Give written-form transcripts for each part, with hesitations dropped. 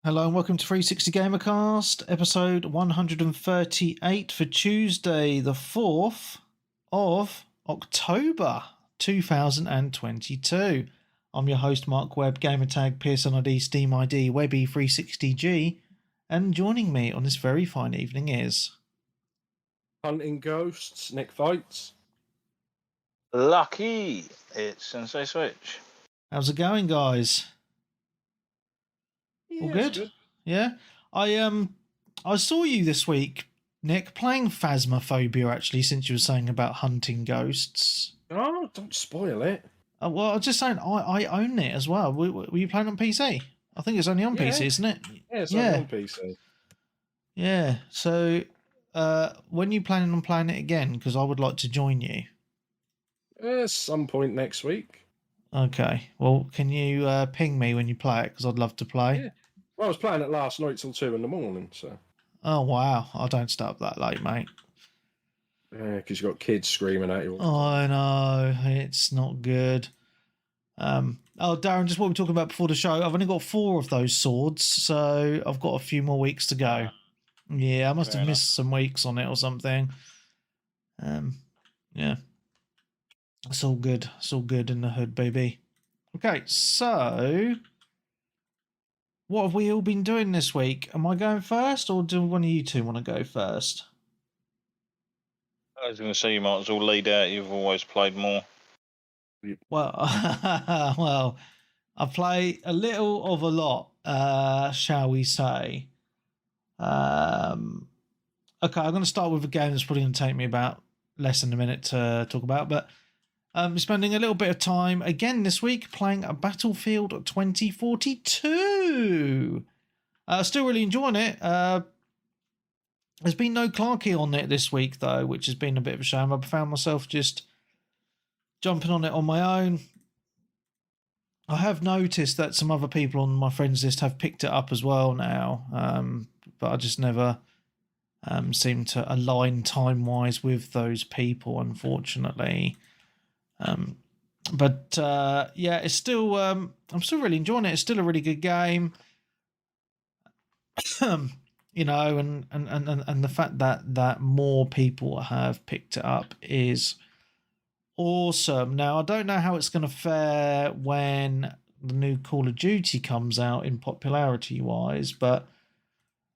Hello and welcome to 360 Gamercast, episode 138 for Tuesday, the 4th of October 2022. I'm your host, Mark Webb, Gamertag, Pearson ID, Steam ID, Webby 360G, and joining me on this very fine evening is... Hunting Ghosts, Nick Fights. Lucky, it's Sensei Switch. How's it going, guys? All good? Yeah. I saw you this week, Nick, playing Phasmophobia, actually, since you were saying about hunting ghosts. Oh, don't spoil it. Well, I was just saying, I own it as well. Were you playing on PC? I think it's only on PC, isn't it? Yeah, it's only on PC. Yeah, so when are you planning on playing it again? Because I would like to join you. Some point next week. Okay, well, can you ping me when you play it? Because I'd love to play. Yeah. Well, I was playing it last night till 2 a.m, so... Oh, wow. I don't stay up that late, mate. Yeah, because you've got kids screaming at you. I know. It's not good. Darren, just what we were talking about before the show, I've only got 4 of those swords, so I've got a few more weeks to go. Yeah, I must have missed some weeks on it or something. Yeah. It's all good. It's all good in the hood, baby. Okay, so... what have we all been doing this week? Am I going first, or do one of you two want to go first? I was going to say you might as well lead out. You've always played more. Well, well, I play a little of a lot, shall we say. Okay, I'm going to start with a game that's probably going to take me about less than a minute to talk about, but I'm spending a little bit of time again this week playing a Battlefield 2042. Still really enjoying it. There's been no Clarky on it this week, though, which has been a bit of a shame. I found myself just jumping on it on my own. I have noticed that some other people on my friends list have picked it up as well now, but I just never seem to align time-wise with those people, unfortunately. But yeah, it's still I'm still really enjoying it. It's still a really good game. You know, and the fact that more people have picked it up is awesome. Now, I don't know how it's going to fare when the new Call of Duty comes out in popularity wise, but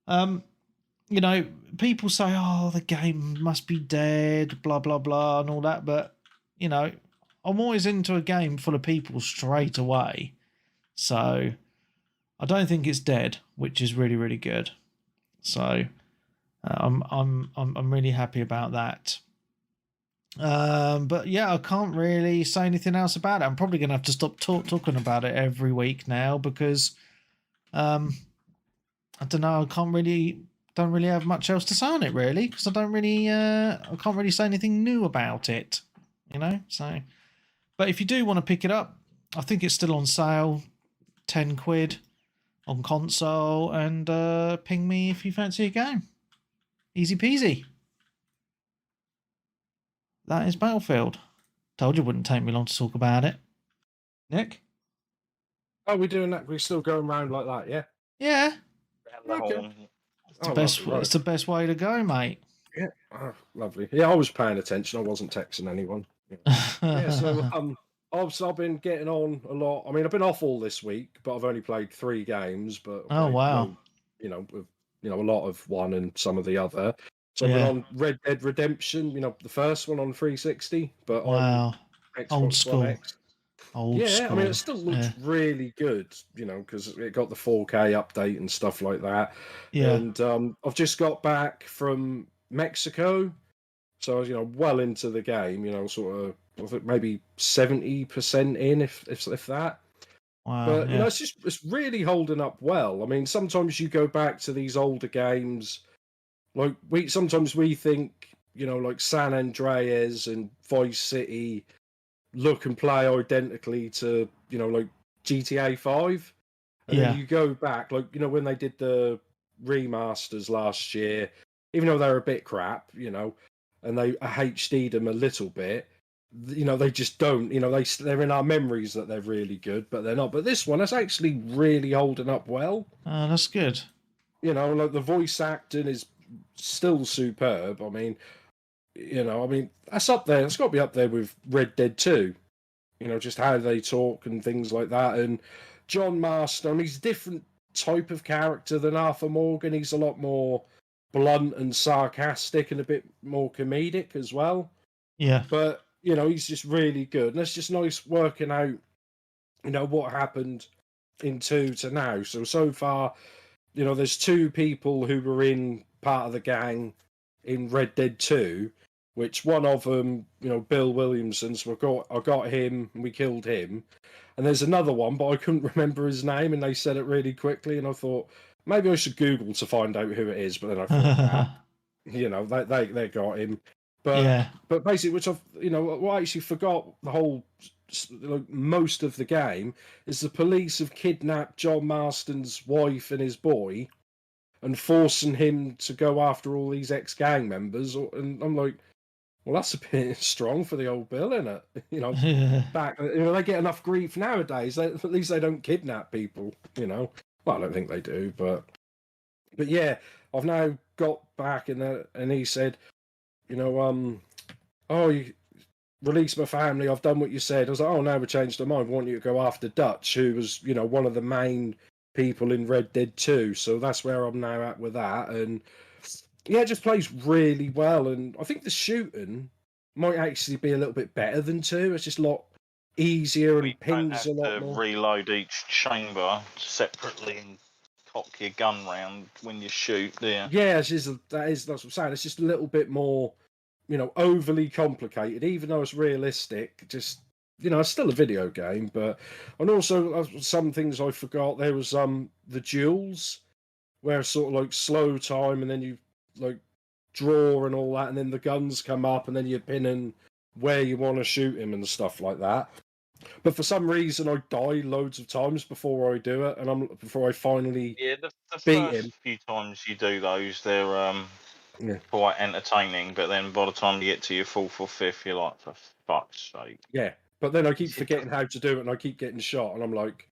you know, people say, "Oh, the game must be dead," blah blah blah, and all that. But you know, I'm always into a game full of people straight away, so I don't think it's dead, which is really really good. So I'm really happy about that. But yeah, I can't really say anything else about it. I'm probably going to have to stop talking about it every week now because I don't know. I don't really have much else to say on it really because I can't really say anything new about it. You know, so. But if you do want to pick it up, I think it's still on sale, £10 on console, and ping me if you fancy a game. Easy peasy. That is Battlefield. Told you it wouldn't take me long to talk about it. Nick? Are we doing that? We're still going round like that, yeah? Yeah. Okay. It's the best way to go, mate. Yeah, lovely. Yeah, I was paying attention. I wasn't texting anyone. Yeah, so I've been getting on a lot. I mean, I've been off all this week, but I've only played 3 games. But wow! With a lot of one and some of the other. So I've been on Red Dead Redemption. The first one on 360, but wow, on Xbox old school. One X. Old school. I mean, it still looks really good. Because it got the 4K update and stuff like that. Yeah. And I've just got back from Mexico. So I was, well into the game, sort of, I think maybe 70% in, if that. Wow. But it's really holding up well. I mean, sometimes you go back to these older games, like sometimes we think, like San Andreas and Vice City look and play identically to, like GTA 5. And then you go back, like, when they did the remasters last year, even though they were a bit crap, and they HD'd them a little bit, they just don't. They're in our memories that they're really good, but they're not. But this one is actually really holding up well. That's good. Like the voice acting is still superb. I mean, that's up there. It's got to be up there with Red Dead 2. Just how they talk and things like that. And John Marston, he's a different type of character than Arthur Morgan. He's a lot more blunt and sarcastic and a bit more comedic as well. Yeah. But, he's just really good. And it's just nice working out, what happened in 2 to now. So far, there's 2 people who were in part of the gang in Red Dead 2, which one of them, Bill Williamson, so I got him and we killed him. And there's another one, but I couldn't remember his name, and they said it really quickly, and I thought maybe I should Google to find out who it is, but then I thought, they got him. But basically, which I actually forgot the whole, most of the game is the police have kidnapped John Marston's wife and his boy, and forcing him to go after all these ex-gang members, and I'm like, well, that's a bit strong for the old Bill, isn't it? Back, they get enough grief nowadays. At least they don't kidnap people, Well, I don't think they do, but yeah, I've now got back, and he said, oh, you release my family. I've done what you said. I was like, oh, now we changed our mind. We want you to go after Dutch, who was, one of the main people in Red Dead 2. So that's where I'm now at with that, and. Yeah, it just plays really well, and I think the shooting might actually be a little bit better than 2. It's just a lot easier and pings a lot more. Reload each chamber separately and cock your gun round when you shoot. Yeah, that's what I'm saying. It's just a little bit more, overly complicated, even though it's realistic. Just it's still a video game, and also some things I forgot. There was the duels, where it's sort of like slow time, and then you draw and all that, and then the guns come up, and then you're pinning where you want to shoot him and stuff like that. But for some reason, I die loads of times before I do it, and before I finally the beat first him. Few times you do those, they're quite entertaining. But then by the time you get to your 4th or 5th, you're like, for fuck's sake. Yeah, but then I keep forgetting how to do it, and I keep getting shot, and I'm like,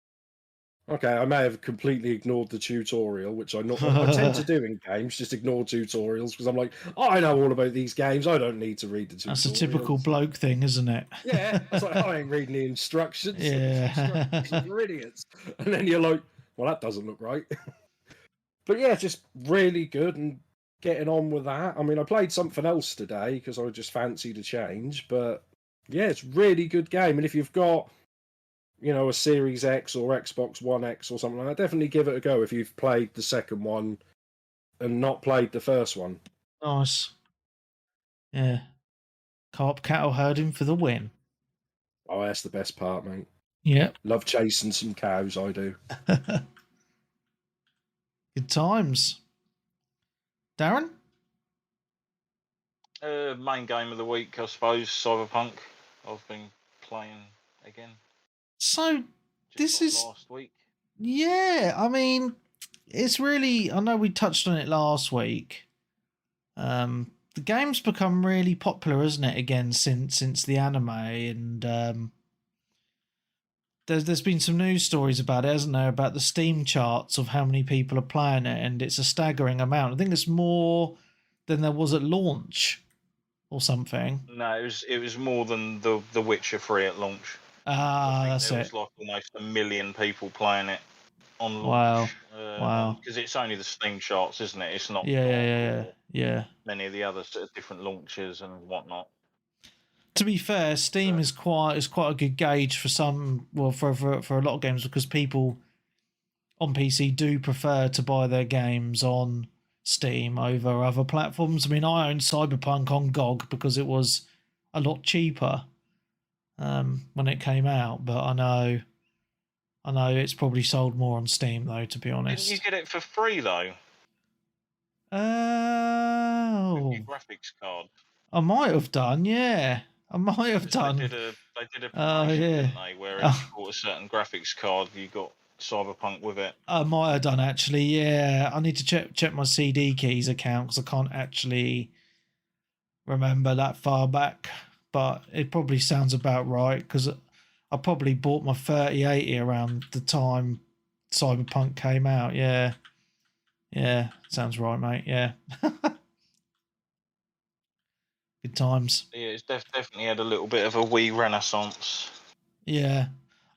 okay, I may have completely ignored the tutorial, which I tend to do in games, just ignore tutorials, because I'm like, I know all about these games, I don't need to read the tutorials. That's a typical bloke thing, isn't it? Yeah, it's like, I ain't reading the instructions. Yeah. Instructions are idiots. And then you're like, well, that doesn't look right. But yeah, just really good and getting on with that. I mean, I played something else today because I just fancied a change, but yeah, it's a really good game. And if you've got a Series X or Xbox One X or something like that, definitely give it a go if you've played the second one and not played the first one. Nice. Yeah. Co-op cattle herding for the win. Oh, that's the best part, mate. Yeah. Love chasing some cows, I do. Good times. Darren? Main game of the week, I suppose, Cyberpunk. I've been playing again. So, this is last week. Yeah, I mean, it's really. I know we touched on it last week. The game's become really popular, isn't it? Again, since the anime, and there's been some news stories about it, hasn't there? About the Steam charts of how many people are playing it, and it's a staggering amount. I think it's more than there was at launch, or something. No, it was more than the Witcher 3 at launch. That's there it. was like almost 1 million people playing it on launch. Wow. Because it's only the Steam charts, isn't it? It's not. Yeah. Many of the other different launches and whatnot. To be fair, Steam is quite a good gauge for some. Well, for a lot of games, because people on PC do prefer to buy their games on Steam over other platforms. I mean, I owned Cyberpunk on GOG because it was a lot cheaper when it came out, but I know it's probably sold more on Steam though, to be honest. Didn't you get it for free though? Oh, with your graphics card. I might have done, yeah. I might have done. They did a promotion, didn't they? Where if you bought a certain graphics card, you got Cyberpunk with it. I might have done actually, yeah. I need to check my CD keys account because I can't actually remember that far back. but it probably sounds about right because I probably bought my 3080 around the time Cyberpunk came out. Yeah. Yeah, sounds right, mate. Yeah. Good times. Yeah, it's definitely had a little bit of a Wii renaissance. Yeah.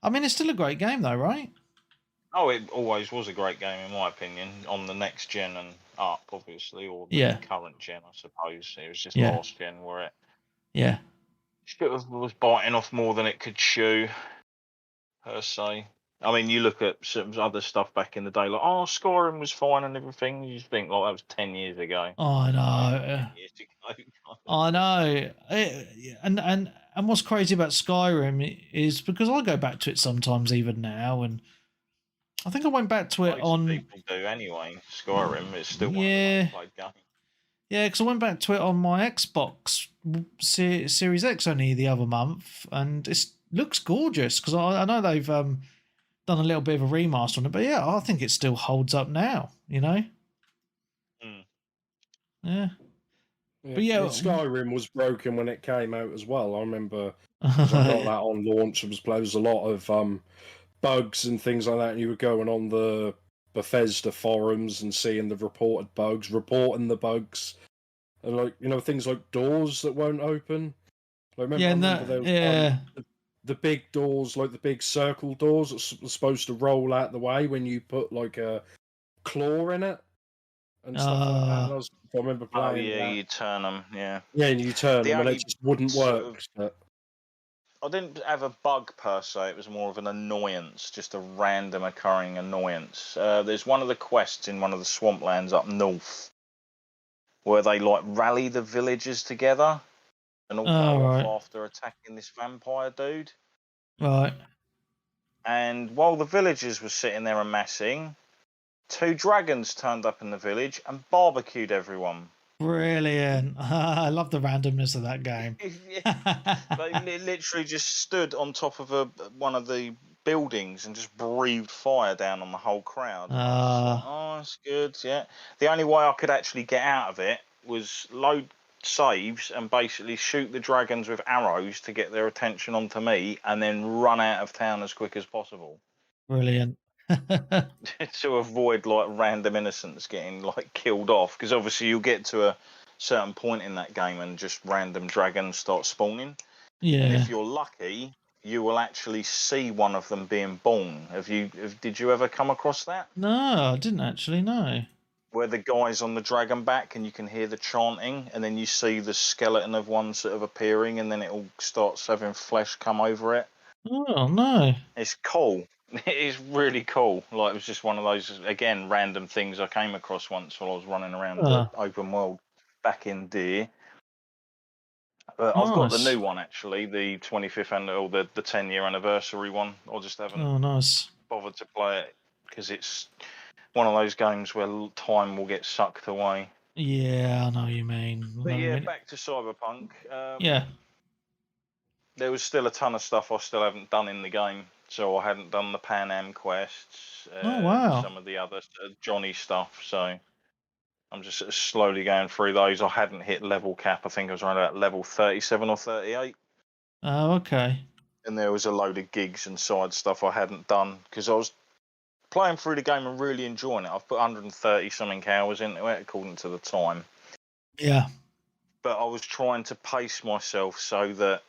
I mean, it's still a great game, though, right? Oh, it always was a great game, in my opinion, on the next gen and up, obviously, or the Yeah. current gen, I suppose. It was just Yeah. last gen where it Yeah. was biting off more than it could chew, per se. I mean, you look at some other stuff back in the day, like, oh, Skyrim was fine and everything. You just think, like, that was 10 years ago. I know. 10 years ago. I know. And what's crazy about Skyrim is because I go back to it sometimes, even now, and I think I went back to it Loads of on. people do anyway. Skyrim is still one of the Yeah. most played games. Yeah, because I went back to it on my Xbox Series X only the other month, and it looks gorgeous because I know they've done a little bit of a remaster on it, but yeah, I think it still holds up now, you know? Mm. Yeah. Yeah, But yeah. Skyrim was broken when it came out as well. I remember because I got that on launch. There was a lot of bugs and things like that, and you were going on the Bethesda forums and seeing the reported bugs, reporting the bugs, and like things like doors that won't open. I remember there was one, the big doors, like the big circle doors that were supposed to roll out the way when you put like a claw in it and stuff like that. And I remember playing. Oh yeah, that. you turn them, yeah. Yeah, and you turn them, and it just wouldn't work. I didn't have a bug per se. It was more of an annoyance, just a random occurring annoyance. There's one of the quests in one of the swamplands up north where they like rally the villagers together and all go off after attacking this vampire dude. Right. And while the villagers were sitting there amassing, 2 dragons turned up in the village and barbecued everyone. Brilliant. I love the randomness of that game. They literally just stood on top of one of the buildings and just breathed fire down on the whole crowd. And I was just like, oh, that's good, yeah. The only way I could actually get out of it was load saves and basically shoot the dragons with arrows to get their attention onto me and then run out of town as quick as possible. Brilliant. To avoid like random innocents getting like killed off, because obviously you'll get to a certain point in that game and just random dragons start spawning. Yeah. And if you're lucky, you will actually see one of them being born. Did you ever come across that? No, I didn't actually know. Where the guy's on the dragon back and you can hear the chanting, and then you see the skeleton of one sort of appearing, and then it all starts having flesh come over it. Oh no. It's cool. It is really cool. Like, it was just one of those, again, random things I came across once while I was running around the open world back in Deer. But I've got the new one, actually, the 25th or the 10-year anniversary one. I just haven't bothered to play it because it's one of those games where time will get sucked away. Yeah, I know what you mean. But yeah, back to Cyberpunk. Yeah. There was still a ton of stuff I still haven't done in the game. So I hadn't done the Pan Am quests, some of the other Johnny stuff. So I'm just sort of slowly going through those. I hadn't hit level cap. I think I was around about level 37 or 38. Oh, okay. And there was a load of gigs and side stuff I hadn't done because I was playing through the game and really enjoying it. I've put 130 something hours into it according to the time. Yeah. But I was trying to pace myself so that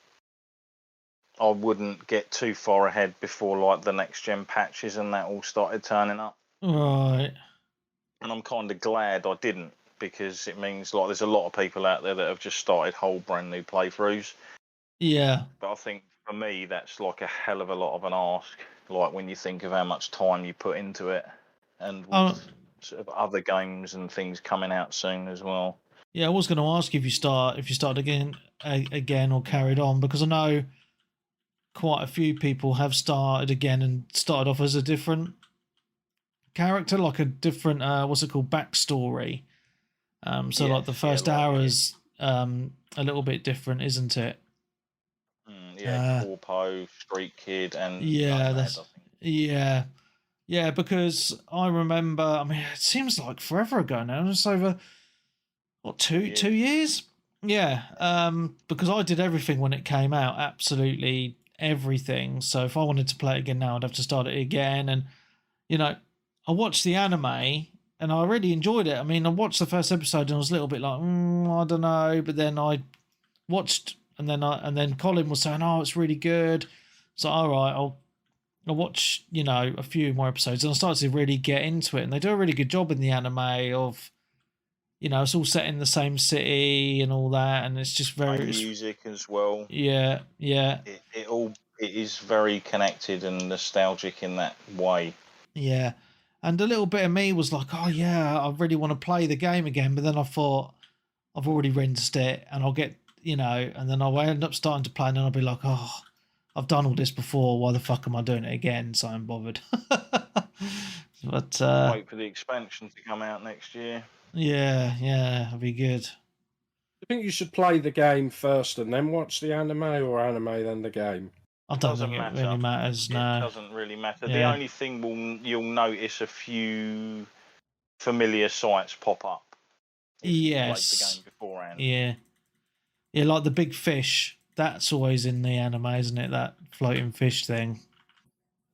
I wouldn't get too far ahead before like the next gen patches and that all started turning up. Right. And I'm kind of glad I didn't, because it means like there's a lot of people out there that have just started whole brand new playthroughs. Yeah. But I think for me that's like a hell of a lot of an ask, like when you think of how much time you put into it, and with sort of other games and things coming out soon as well. Yeah, I was going to ask if you started again or carried on, because I know quite a few people have started again and started off as a different character, like a different what's it called, backstory. So like the first hour is a little bit different, isn't it? Corpo, Street Kid, and yeah, because I remember. I mean, it seems like forever ago now. It's over what, two years? Yeah, because I did everything when it came out, absolutely everything. So if I wanted to play it again now, I'd have to start it again. And you know, I watched the anime and I really enjoyed it. I mean, I watched the first episode and I was a little bit like, I don't know, but then I watched and then Colin was saying, "Oh, it's really good." So all right, I'll watch a few more episodes, and I started to really get into it. And they do a really good job in the anime of it's all set in the same city and all that, and it's just very music as well. Yeah. It is very connected and nostalgic in that way. Yeah. And a little bit of me was like, oh yeah, I really want to play the game again. But then I thought, I've already rented it and I'll get, and then I'll end up starting to play and then I'll be like, oh, I've done all this before. Why the fuck am I doing it again? So I'm bothered. But wait for the expansion to come out next year. Yeah, that'd be good. I think you should play the game first and then watch the anime, or anime then the game. I don't think it really matters. No, it doesn't really matter. Yeah. The only thing you'll notice a few familiar sites pop up. If you played the game beforehand. Yeah, like the big fish. That's always in the anime, isn't it? That floating fish thing.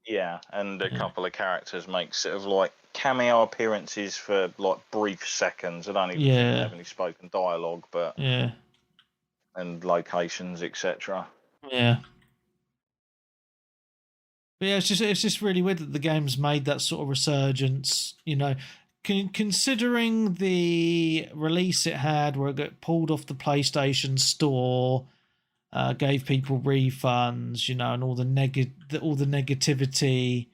Yeah, and a couple of characters make sort of like cameo appearances for like brief seconds. I don't even have any spoken dialogue, but and locations, etc. Yeah. But yeah, it's just really weird that the game's made that sort of resurgence. Considering the release it had, where it got pulled off the PlayStation Store, gave people refunds, and all the negativity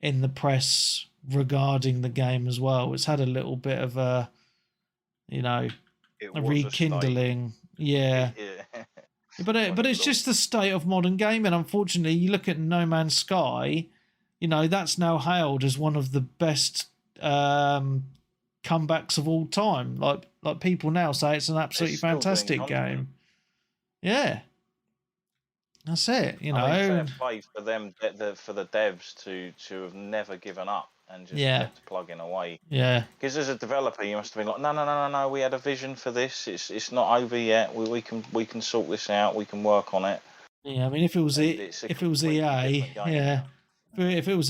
in the press regarding the game as well. It's had a little bit of a rekindling. Yeah. But it's just the state of modern gaming. Unfortunately, you look at No Man's Sky, that's now hailed as one of the best comebacks of all time. Like people now say it's an absolutely fantastic game. Yeah. That's it, fair play for them, for the devs to have never given up and just kept plugging away. Yeah. Because as a developer, you must have been like, no, we had a vision for this. It's not over yet. We can sort this out. We can work on it. Yeah, I mean, if it was EA, if it was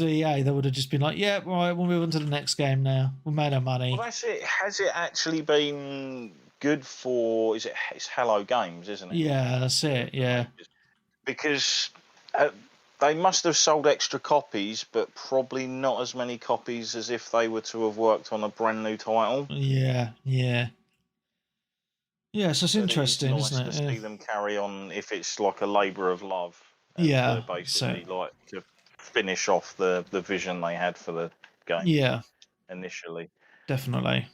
EA, they would have just been like, yeah, right, we'll move on to the next game now. We made our money. Well, that's it. Has it actually been good for? It's Hello Games, isn't it? Yeah, that's it. Yeah. Because they must have sold extra copies, but probably not as many copies as if they were to have worked on a brand new title. Yeah. Yeah, so it's interesting, isn't it? To see them carry on if it's like a labour of love. And basically, like to finish off the vision they had for the game. Yeah. Initially. Definitely.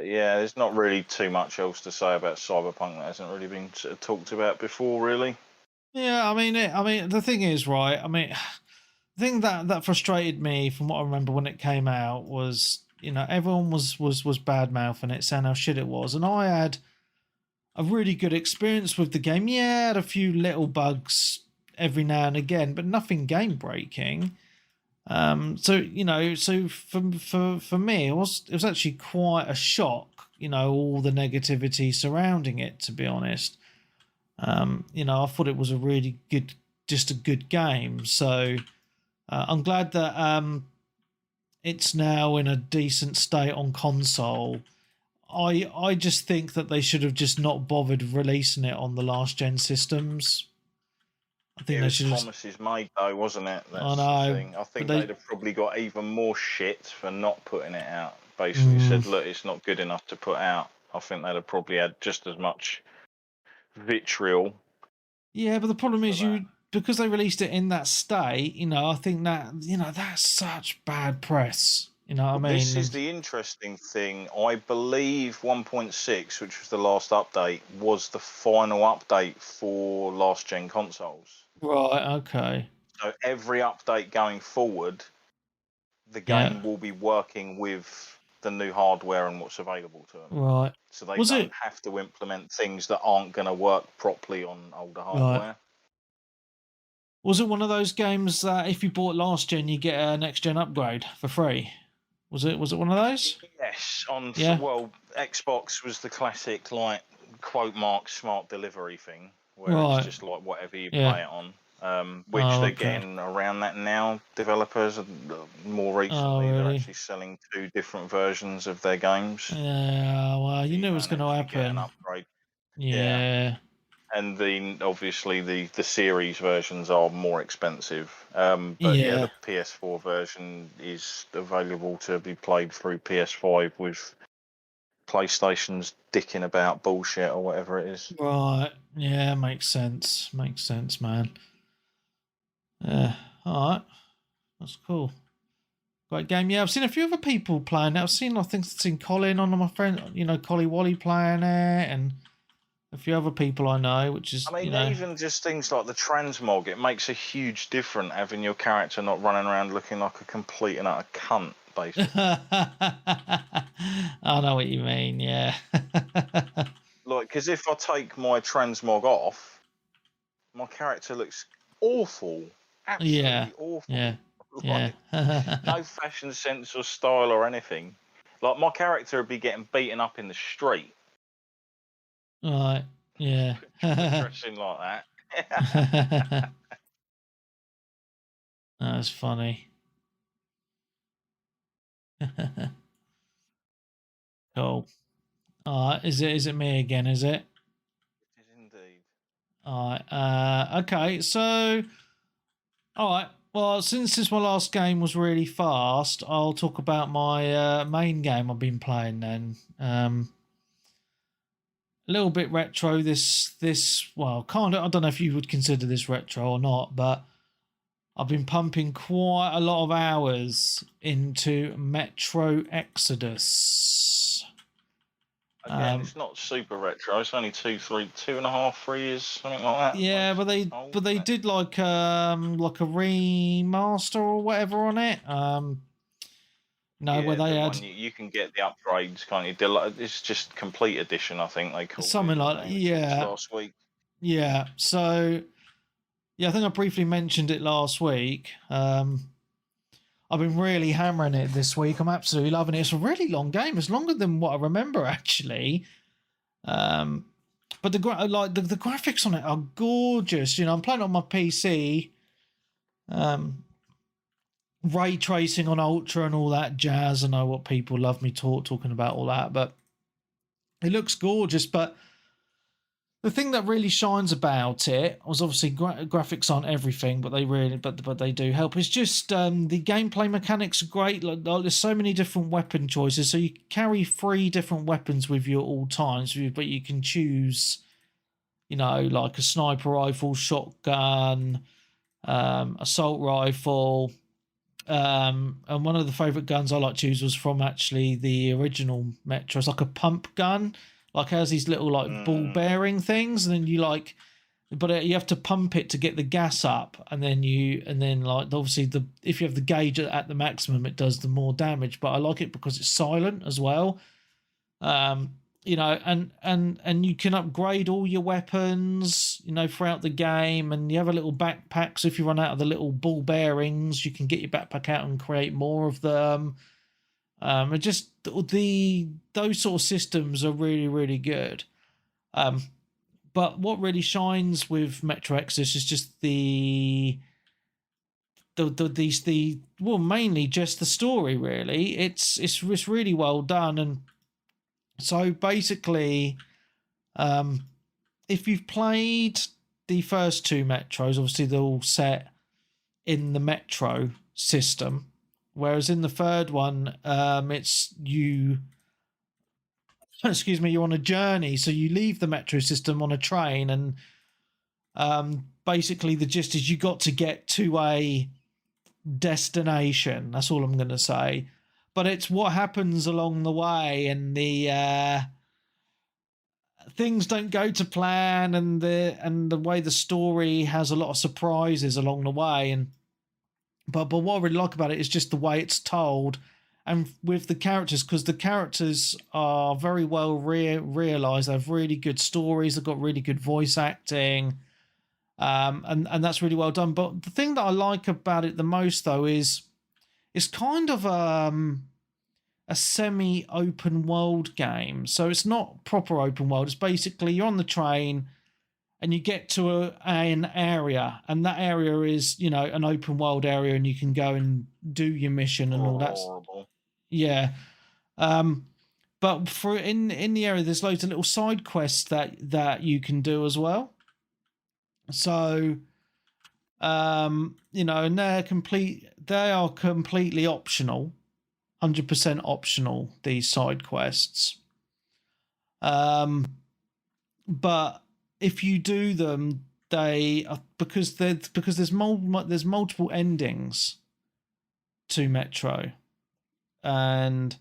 Yeah, there's not really too much else to say about Cyberpunk that hasn't really been sort of talked about before, really. Yeah, I mean, the thing is, right? I mean, the thing that frustrated me from what I remember when it came out was, everyone was bad mouthing it, saying how shit it was, and I had a really good experience with the game. Yeah, I had a few little bugs every now and again, but nothing game breaking. So for me, it was actually quite a shock. All the negativity surrounding it. To be honest, I thought it was a really good, just a good game. So I'm glad that it's now in a decent state on console. I just think that they should have just not bothered releasing it on the last gen systems. I think it was promises made, though, wasn't it? That's I know. The thing. I think they'd have probably got even more shit for not putting it out. Basically said, look, it's not good enough to put out. I think they'd have probably had just as much vitriol. Yeah, but the problem is because they released it in that state, I think that, that's such bad press. You know what I mean? This is the interesting thing. I believe 1.6, which was the last update, was the final update for last gen consoles. Right, okay. So every update going forward, the game will be working with the new hardware and what's available to them. Right. So they don't have to implement things that aren't going to work properly on older hardware. Right. Was it one of those games that if you bought last gen, you get a next gen upgrade for free? Was it one of those? Yes, Yeah. well, Xbox was the classic like quote mark smart delivery thing, where Right. it's just like whatever you Yeah. play it on. Which they're okay. getting around that now. Developers more recently really? they're actually selling 2 different versions of their games. Yeah. Well, you So knew it was don't going to actually get an happen. upgrade. Yeah. And obviously the series versions are more expensive. But Yeah. the PS4 version is available to be played through PS5 with PlayStation's dicking about bullshit or whatever it is. Right. Yeah, makes sense. Makes sense, man. Yeah. All right. That's cool. Great game. Yeah, I've seen a few other people playing it. I've seen Colin on my friend, Collie Wally playing it, and a few other people I know, which is, I mean, even just things like the transmog, it makes a huge difference having your character not running around looking like a complete and utter cunt, basically. I know what you mean, yeah. Like, because if I take my transmog off, my character looks awful. Absolutely awful. Yeah. Like, no fashion sense or style or anything. Like, my character would be getting beaten up in the street. Right, yeah. Dressing like that. That's funny. Cool. Is it me again, is it? It is indeed. Okay, so alright. Well, since my last game was really fast, I'll talk about my main game I've been playing then. A little bit retro well, kind of, I don't know if you would consider this retro or not, but I've been pumping quite a lot of hours into Metro Exodus. Again, it's not super retro. It's only 2.5, 3 years, something like that. Yeah, but they did like a remaster or whatever on it. Where they had you can get the upgrades, can't you? It's just complete edition, I think they called something it. like Last week. Yeah, so yeah, I think I briefly mentioned it last week. I've been really hammering it this week. I'm absolutely loving it. It's a really long game. It's longer than what I remember, actually. But the graphics on it are gorgeous. I'm playing on my PC. Ray tracing on Ultra and all that jazz. I know what people love me talking about all that, but it looks gorgeous. But the thing that really shines about it was obviously graphics aren't everything, but they do help. It's just the gameplay mechanics are great. Like, there's so many different weapon choices, so you carry 3 different weapons with you at all times, but you can choose, like a sniper rifle, shotgun, assault rifle. And one of the favorite guns I like to use was from actually the original Metro. It's like a pump gun. Like, it has these little ball bearing things, and then you you have to pump it to get the gas up, and then obviously if you have the gauge at the maximum, it does the more damage. But I like it because it's silent as well. And you can upgrade all your weapons, throughout the game, and you have a little backpack. So if you run out of the little ball bearings, you can get your backpack out and create more of them. Those sort of systems are really, really good. But what really shines with Metro Exodus is just mainly just the story. Really, it's really well done. And so basically, if you've played the first 2 Metros, obviously they're all set in the Metro system. Whereas in the third one, it's you. Excuse me, you're on a journey, so you leave the metro system on a train, and basically the gist is you got to get to a destination. That's all I'm going to say. But it's what happens along the way, and the things don't go to plan, and the way the story has a lot of surprises along the way, and but what I really like about it is just the way it's told, and with the characters, because the characters are very well realized. They have really good stories. They've got really good voice acting, and that's really well done. But the thing that I like about it the most, though, is it's kind of a semi-open world game. So it's not proper open world. It's basically you're on the train and you get to an area, and that area is, an open world area, and you can go and do your mission and all that. Horrible. Yeah. But for in the area, there's loads of little side quests that you can do as well. So, and they are completely optional, 100% optional, these side quests. But if you do them, they are, because there's multiple endings to Metro, and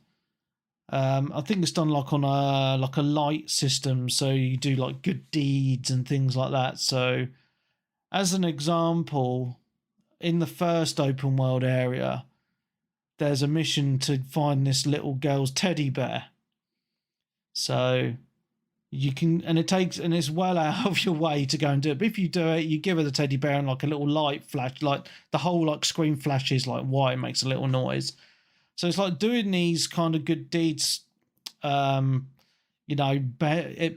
I think it's done like on a light system, so you do like good deeds and things like that. So, as an example, in the first open world area, there's a mission to find this little girl's teddy bear. So you can, and it's well out of your way to go and do it. But if you do it, you give her the teddy bear and like a little light flash, like the whole like screen flashes like white, makes a little noise. So it's like doing these kind of good deeds, it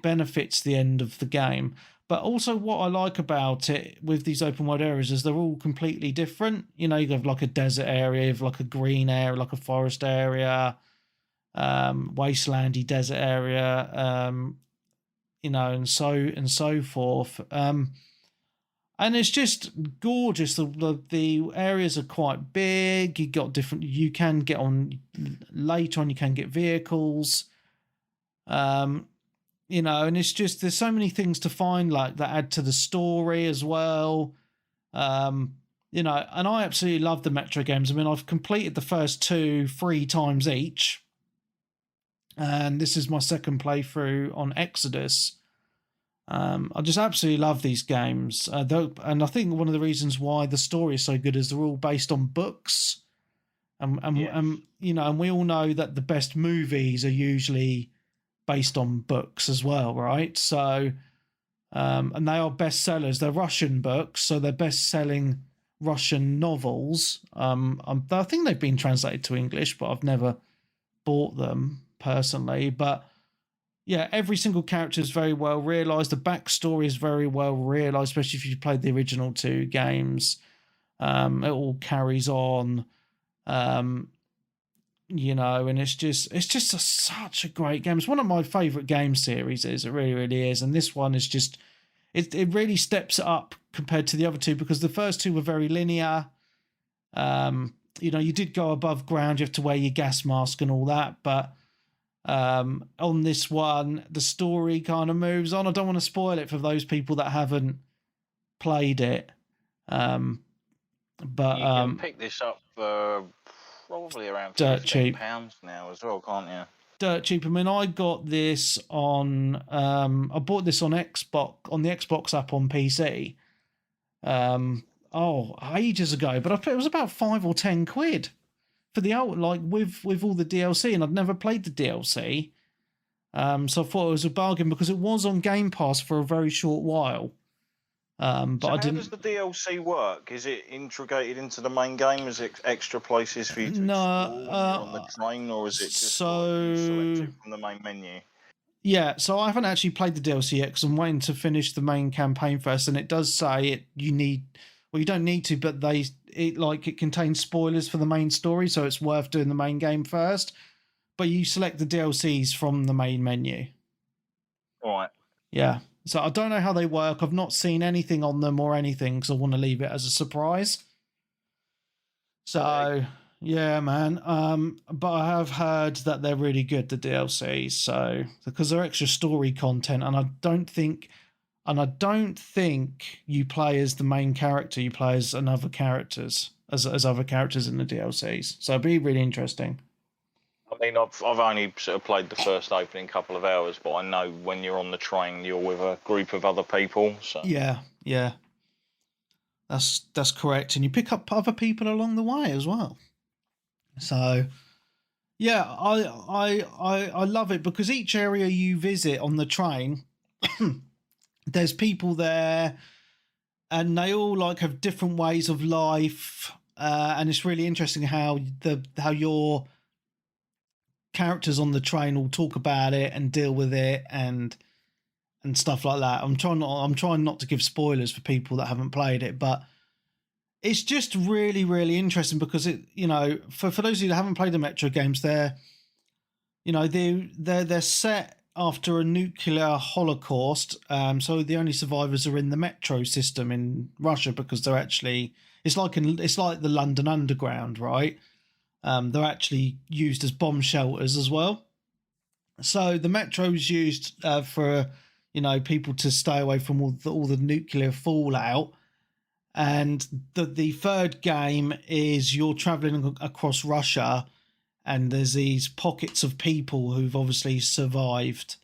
benefits the end of the game. But also what I like about it with these open world areas is they're all completely different. You have like a desert area, you have like a green area, like a forest area, wastelandy desert area, and so forth. And it's just gorgeous. The areas are quite big. You got different. You can get on later on. You can get vehicles. And it's just there's so many things to find like that add to the story as well. And I absolutely love the Metro games. I mean, I've completed the first 2 3 times each, and this is my second playthrough on Exodus. I just absolutely love these games, and I think one of the reasons why the story is so good is they're all based on books, and we all know that the best movies are usually based on books as well, right? So, and they are bestsellers. They're Russian books, so they're best-selling Russian novels. I think they've been translated to English, but I've never bought them personally. But yeah, every single character is very well realized. The backstory is very well realized, especially if you played the original 2 games. It all carries on, and it's just such a great game. It's one of my favorite game series. It really, really is. And this one is just, it really steps it up compared to the other 2, because the first 2 were very linear. You did go above ground. You have to wear your gas mask and all that, but on this one, the story kind of moves on. I don't want to spoil it for those people that haven't played it. But you can pick this up for probably around £15 now as well, can't you? Dirt cheap. I mean, I got this on. I bought this on Xbox, on the Xbox app on PC. Ages ago, but it was about 5 or 10 quid. For the out, like with all the DLC, and I'd never played the DLC, so I thought it was a bargain because it was on Game Pass for a very short while. But so I didn't. How does the DLC work? Is it integrated into the main game? Is it extra places for you to explore when you're on the train, or is it just selected from the main menu? Yeah, so I haven't actually played the DLC yet because I'm waiting to finish the main campaign first, and it does say you don't need to, but it contains spoilers for the main story, so it's worth doing the main game first. But you select the DLCs from the main menu. All right. Yeah. So I don't know how they work. I've not seen anything on them or anything because I want to leave it as a surprise. So yeah, man. But I have heard that they're really good, the DLCs. So because they're extra story content, and I don't think you play as the main character. You play as other characters in the DLCs. So it'd be really interesting. I mean, I've only sort of played the first opening couple of hours, but I know when you're on the train, you're with a group of other people. So yeah, that's correct, and you pick up other people along the way as well. So yeah, I love it because each area you visit on the train, there's people there, and they all have different ways of life, and it's really interesting how your characters on the train will talk about it and deal with it and stuff like that. I'm trying not to give spoilers for people that haven't played it, but it's just really, really interesting because it, for those of you that haven't played the Metro games, they're set after a nuclear holocaust. So the only survivors are in the metro system in Russia because they're actually it's like the London Underground, right? They're actually used as bomb shelters as well. So the metro is used for people to stay away from all the nuclear fallout. And the third game is you're traveling across Russia, and there's these pockets of people who've obviously survived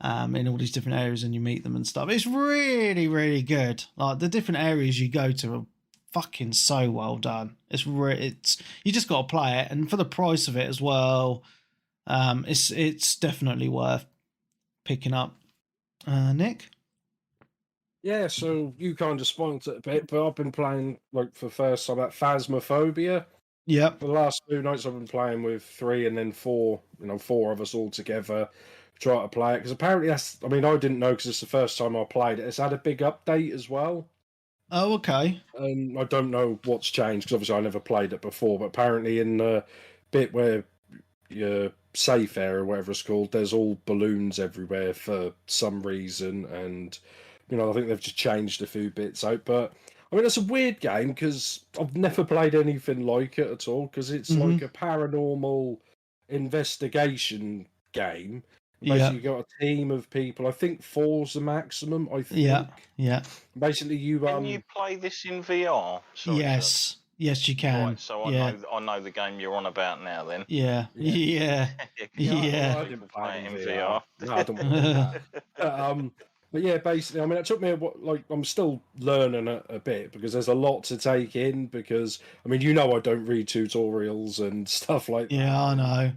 in all these different areas, and you meet them and stuff. It's really, really good. Like the different areas you go to are fucking so well done. It's you just got to play it, and for the price of it as well, it's definitely worth picking up. Nick? Yeah, so you kind of spoiled it a bit, but I've been playing like for the first time at Phasmophobia. Yep. For the last 2 nights, I've been playing with 3 and then 4. 4 of us all together. Try to play it because apparently that's. I mean, I didn't know because it's the first time I played it. It's had a big update as well. Oh, okay. And I don't know what's changed because obviously I never played it before. But apparently, in the bit where your safe area, whatever it's called, there's all balloons everywhere for some reason, and I think they've just changed a few bits out. But I mean, it's a weird game because I've never played anything like it at all because it's like a paranormal investigation game. Basically, you got a team of people. I think 4's the maximum. I think. Yeah. Basically, Can you play this in VR? Sorry, yes. Sir. Yes, you can. Right, so I know the game you're on about now. Then. Yeah. I didn't play it in VR. No, I don't want that. But yeah, basically, I mean, it took me I'm still learning a bit because there's a lot to take in. Because I mean, I don't read tutorials and stuff like that. Yeah, I know.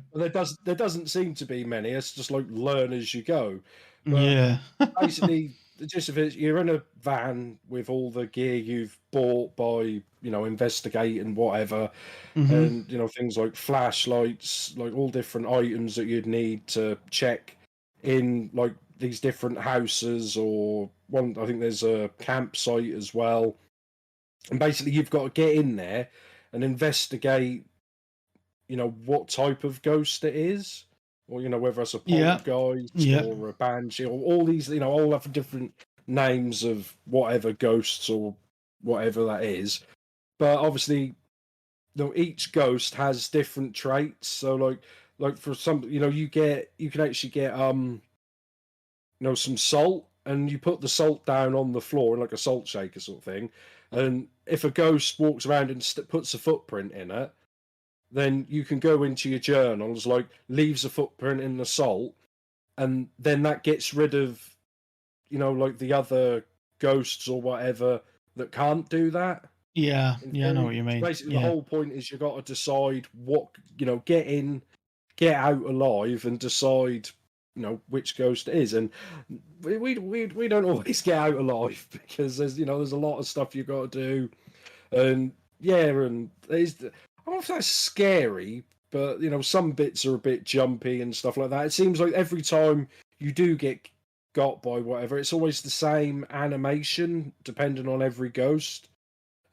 There doesn't seem to be many. It's just like learn as you go. But yeah. Basically, the gist of it, you're in a van with all the gear you've bought by investigating whatever, and things like flashlights, like all different items that you'd need to check in like these different houses, or one, I think there's a campsite as well. And basically you've got to get in there and investigate what type of ghost it is, or whether it's a poltergeist or a banshee, or all these all have different names of whatever ghosts or whatever that is. But obviously each ghost has different traits. So like for some you can actually get some salt, and you put the salt down on the floor in like a salt shaker sort of thing, and if a ghost walks around and puts a footprint in it, then you can go into your journals, like leaves a footprint in the salt, and then that gets rid of like the other ghosts or whatever that can't do that. Yeah, I know what you mean. Basically, the whole point is you got to decide what get in, get out alive, and decide which ghost it is. And we don't always get out alive because there's there's a lot of stuff you got to do, and there's I don't know if that's scary, but some bits are a bit jumpy and stuff like that. It seems like every time you do get got by whatever, it's always the same animation depending on every ghost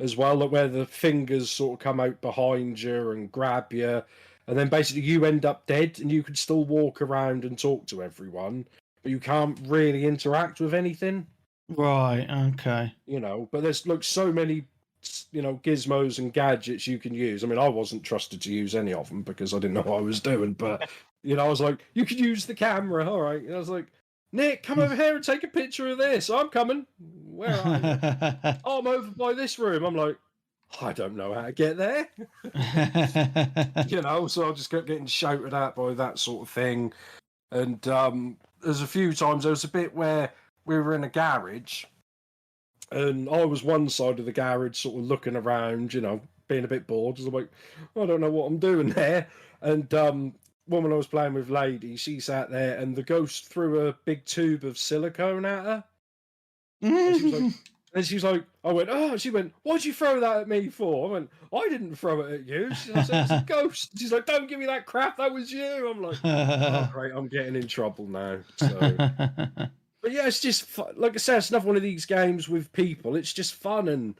as well, like where the fingers sort of come out behind you and grab you, and then basically you end up dead, and you can still walk around and talk to everyone, but you can't really interact with anything. Right, okay. But there's like so many gizmos and gadgets you can use. I mean, I wasn't trusted to use any of them because I didn't know what I was doing, but I was like, you could use the camera, all right. And I was like, Nick, come over here and take a picture of this. I'm coming. Where are you? Oh, I'm over by this room. I'm like, I don't know how to get there. So I just kept getting shouted at by that sort of thing. And there's a few times, there was a bit where we were in a garage, and I was one side of the garage sort of looking around, being a bit bored. I was like, I don't know what I'm doing there. And woman I was playing with, lady, she sat there, and the ghost threw a big tube of silicone at her. And she was like, And she's like, I went, oh, she went, why'd you throw that at me for? I went, I didn't throw it at you. I said, it's a ghost. She's like, don't give me that crap. That was you. I'm like, oh, great. I'm getting in trouble now. So, but yeah, it's just fun. Like I said, it's another one of these games with people. It's just fun. And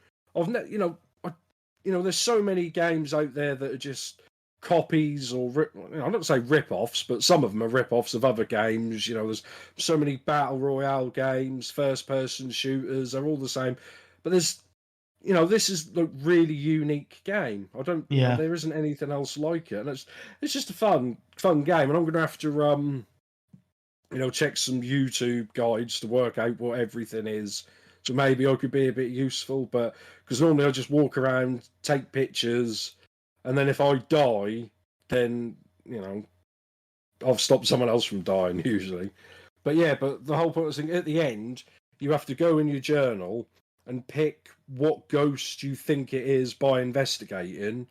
there's so many games out there that are just copies or I don't say rip-offs, but some of them are rip-offs of other games. There's so many battle royale games, first-person shooters. They're all the same, but there's this is a really unique game. I don't, there isn't anything else like it, and it's just a fun game. And I'm gonna have to check some YouTube guides to work out what everything is. So maybe I could be a bit useful, but because normally I just walk around, take pictures, and then if I die, then I've stopped someone else from dying usually. But the whole point is at the end you have to go in your journal and pick what ghost you think it is by investigating,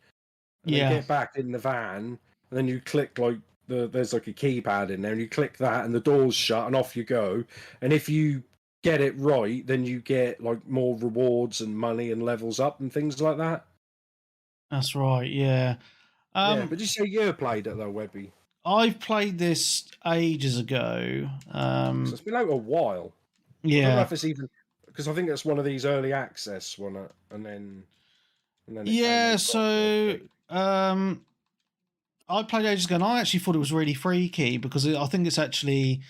and then get back in the van, and then you click there's like a keypad in there, and you click that, and the door's shut, and off you go. And if you get it right, then you get like more rewards and money and levels up and things like that. That's right. Yeah. But did you say you played it though, Webby? I've played this ages ago. So it's been out a while. Yeah. I don't know if it's even because I think it's one of these early access and then yeah. So I played ages ago, and I actually thought it was really freaky because I think it's actually,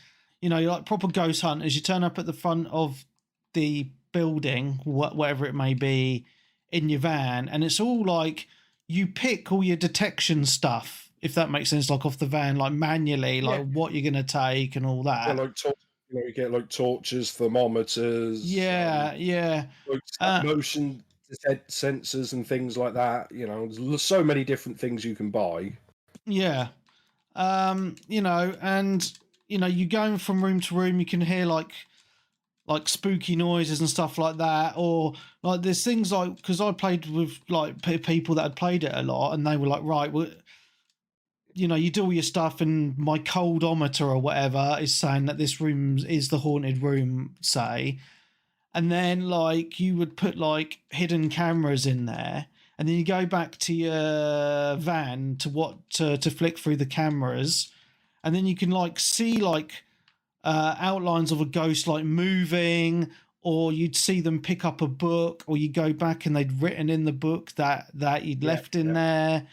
you're like proper ghost hunters. You turn up at the front of the building, whatever it may be, in your van, and it's all like you pick all your detection stuff, if that makes sense, like off the van, like manually, like what you're going to take and all that. Yeah, like you get like torches, thermometers. Like motion sensors and things like that. There's so many different things you can buy. Yeah. And you're going from room to room, you can hear like spooky noises and stuff like that, or like there's things like, because I played with like people that had played it a lot, and they were like, right, well, you do all your stuff, and my coldometer or whatever is saying that this room is the haunted room, say, and then like you would put like hidden cameras in there, and then you go back to your van to flick through the cameras, and then you can like see like outlines of a ghost like moving, or you'd see them pick up a book, or you go back and they'd written in the book that you'd left in there.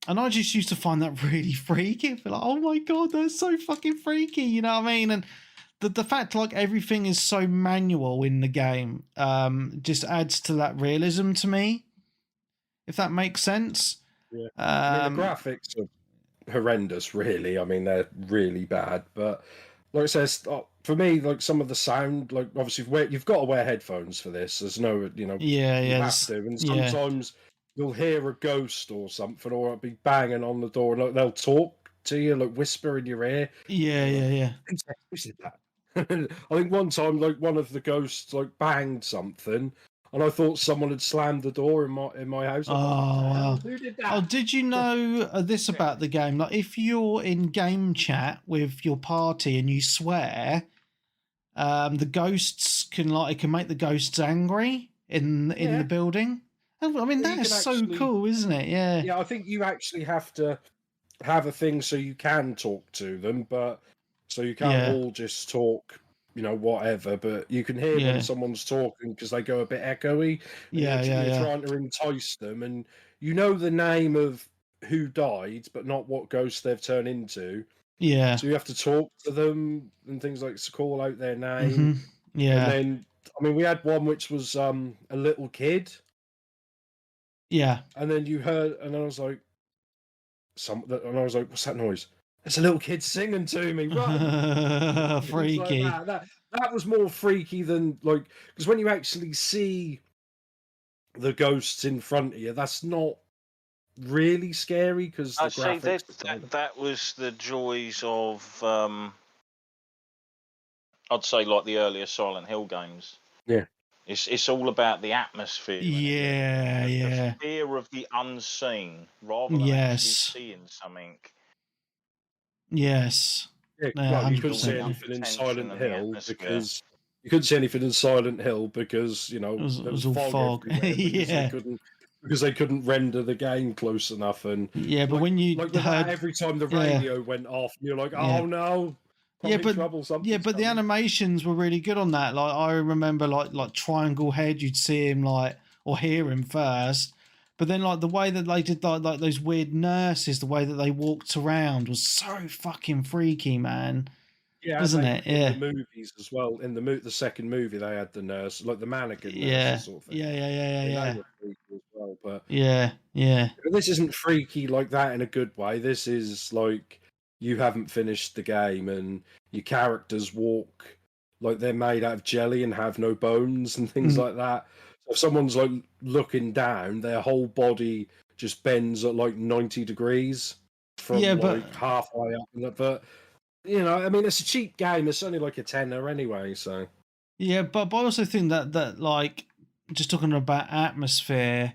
And I just used to find that really freaky. I'd be like, oh my God, that's so fucking freaky. You know what I mean? And the fact like everything is so manual in the game just adds to that realism to me, if that makes sense. Yeah. I mean, the graphics are horrendous, really. I mean, they're really bad. But like I said, for me, like some of the sound, like obviously you've got to wear headphones for this. There's no, you have to. And sometimes you'll hear a ghost or something, or it'll be banging on the door, and like, they'll talk to you, like whisper in your ear. Yeah. Who said that? I think one time, like one of the ghosts, like banged something, and I thought someone had slammed the door in my house. Wow. Who did that? Oh, did you know this about the game? Like, if you're in game chat with your party and you swear, the ghosts can make the ghosts angry in the building. I mean, that is so cool, isn't it? Yeah. Yeah, I think you actually have to have a thing so you can talk to them, but so you can't all just talk, whatever. But you can hear when someone's talking because they go a bit echoey. You're trying to entice them, and you know the name of who died, but not what ghost they've turned into. Yeah. So you have to talk to them and things like to call out their name. Mm-hmm. Yeah. And then, I mean, we had one which was a little kid. Yeah. And then you heard, and I was like, what's that noise? It's a little kid singing to me. Run! Freaky. Like that was more freaky than because when you actually see the ghosts in front of you, that's not really scary because the graphics. That was the joys of I'd say like the earlier Silent Hill games. Yeah. It's all about the atmosphere. The fear of the unseen rather than actually seeing something. Yes. Yeah, you couldn't see anything in Silent Hill because You couldn't see anything in Silent Hill because it there was was all fog fog. everywhere Yeah. because they couldn't render the game close enough. And Yeah, but when you with that, heard, every time the yeah, radio went off, you're like, yeah, oh no, I'm yeah, in trouble. yeah, Something's but the coming. animations were really good on that. Like I remember, like Triangle Head, you'd see him or hear him first, but then like the way that they did like those weird nurses, the way that they walked around was so fucking freaky, man. Yeah, and Wasn't they it? in the Yeah, movies as well. In the second movie, they had the nurse, like the mannequin nurses yeah, sort of thing. yeah, yeah, yeah, I mean, they yeah, were freaky as well. But yeah, yeah, this isn't freaky like that in a good way. This is like you haven't finished the game and your characters walk like they're made out of jelly and have no bones and things Mm. like that. So if someone's like looking down, their whole body just bends at like 90 degrees yeah, from but like halfway up. But I mean, it's a cheap game. It's only like a tenner anyway. So yeah, but I also think that like just talking about atmosphere,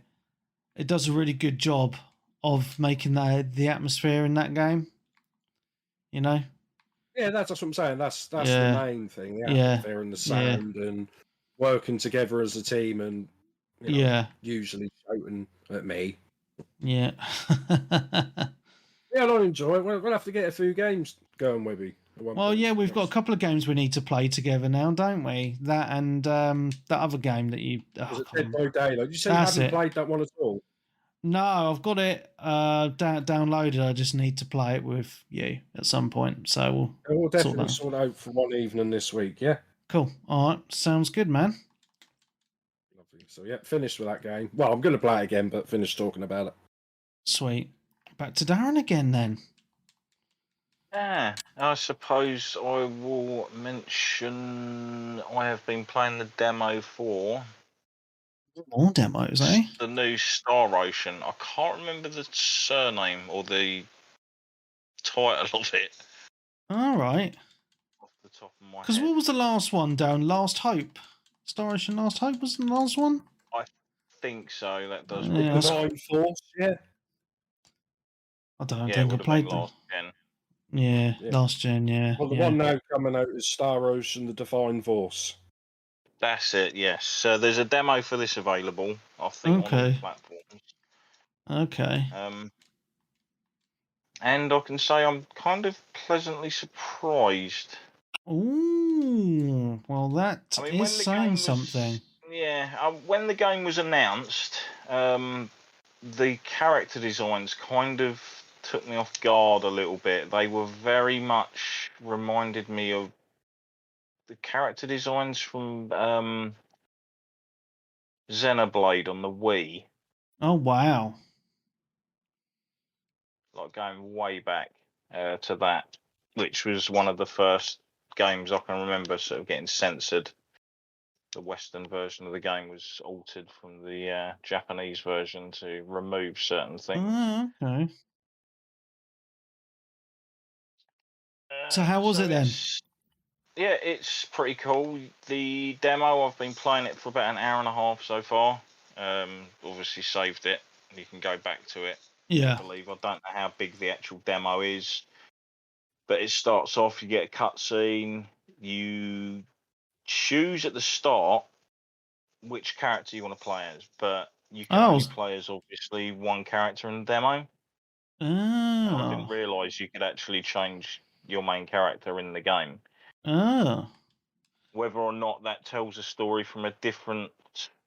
it does a really good job of making the atmosphere in that game. You know? yeah, that's what I'm saying. That's the Yeah, main thing: the yeah, atmosphere and the yeah, sound and working together as a team, and yeah, usually shouting at me. yeah. Yeah, I enjoy it. We'll have to get a few games going, Webby, at one Well, point. yeah, we've got a couple of games we need to play together now, don't we? That and that other game that you. Oh, Was I it can't Dead remember. by Daylight? You say you That's haven't it. played that one at all? No, I've got it downloaded. I just need to play it with you at some point. So we'll We'll sort definitely that. sort out for one evening this week. Yeah. Cool. All right. Sounds good, man. Lovely. So yeah, finished with that game. Well, I'm going to play it again, but finished talking about it. Sweet. Back to Darren again then. Yeah, I suppose I will mention I have been playing the demo for More demos, eh? the new Star Ocean. I can't remember the surname or the title of it All right. off the top of my Because head. what was the last one down? Last Hope. Star Ocean Last Hope was the last one? I think so. That does Yeah, ring a that's- bell. Divine Force. Yeah. I don't Yeah, it think I would have been played them. last gen. Yeah, Yeah. last gen, yeah. Well, the yeah. one now coming out is Star Ocean: The Divine Force. That's it. Yes. So there's a demo for this available. I think on all Okay. platforms. Okay. And I can say I'm kind of pleasantly surprised. Ooh, well, that I mean, is when the saying game something. was, when the game was announced, the character designs kind of took me off guard a little bit. They were very much reminded me of the character designs from Xenoblade on the Wii, Oh, wow. like going way back to that, which was one of the first games I can remember sort of getting censored. The Western version of the game was altered from the Japanese version to remove certain things. Oh, okay. So how was it then? Yeah, it's pretty cool. The demo, I've been playing it for about an hour and a half so far. Obviously saved it. You can go back to it. Yeah. I believe. I don't know how big the actual demo is, but it starts off. You get a cutscene. You choose at the start which character you want to play as, but you can only play as obviously one character in the demo. And I didn't Oh. realise you could actually change your main character in the game. Oh. Whether or not that tells a story from a different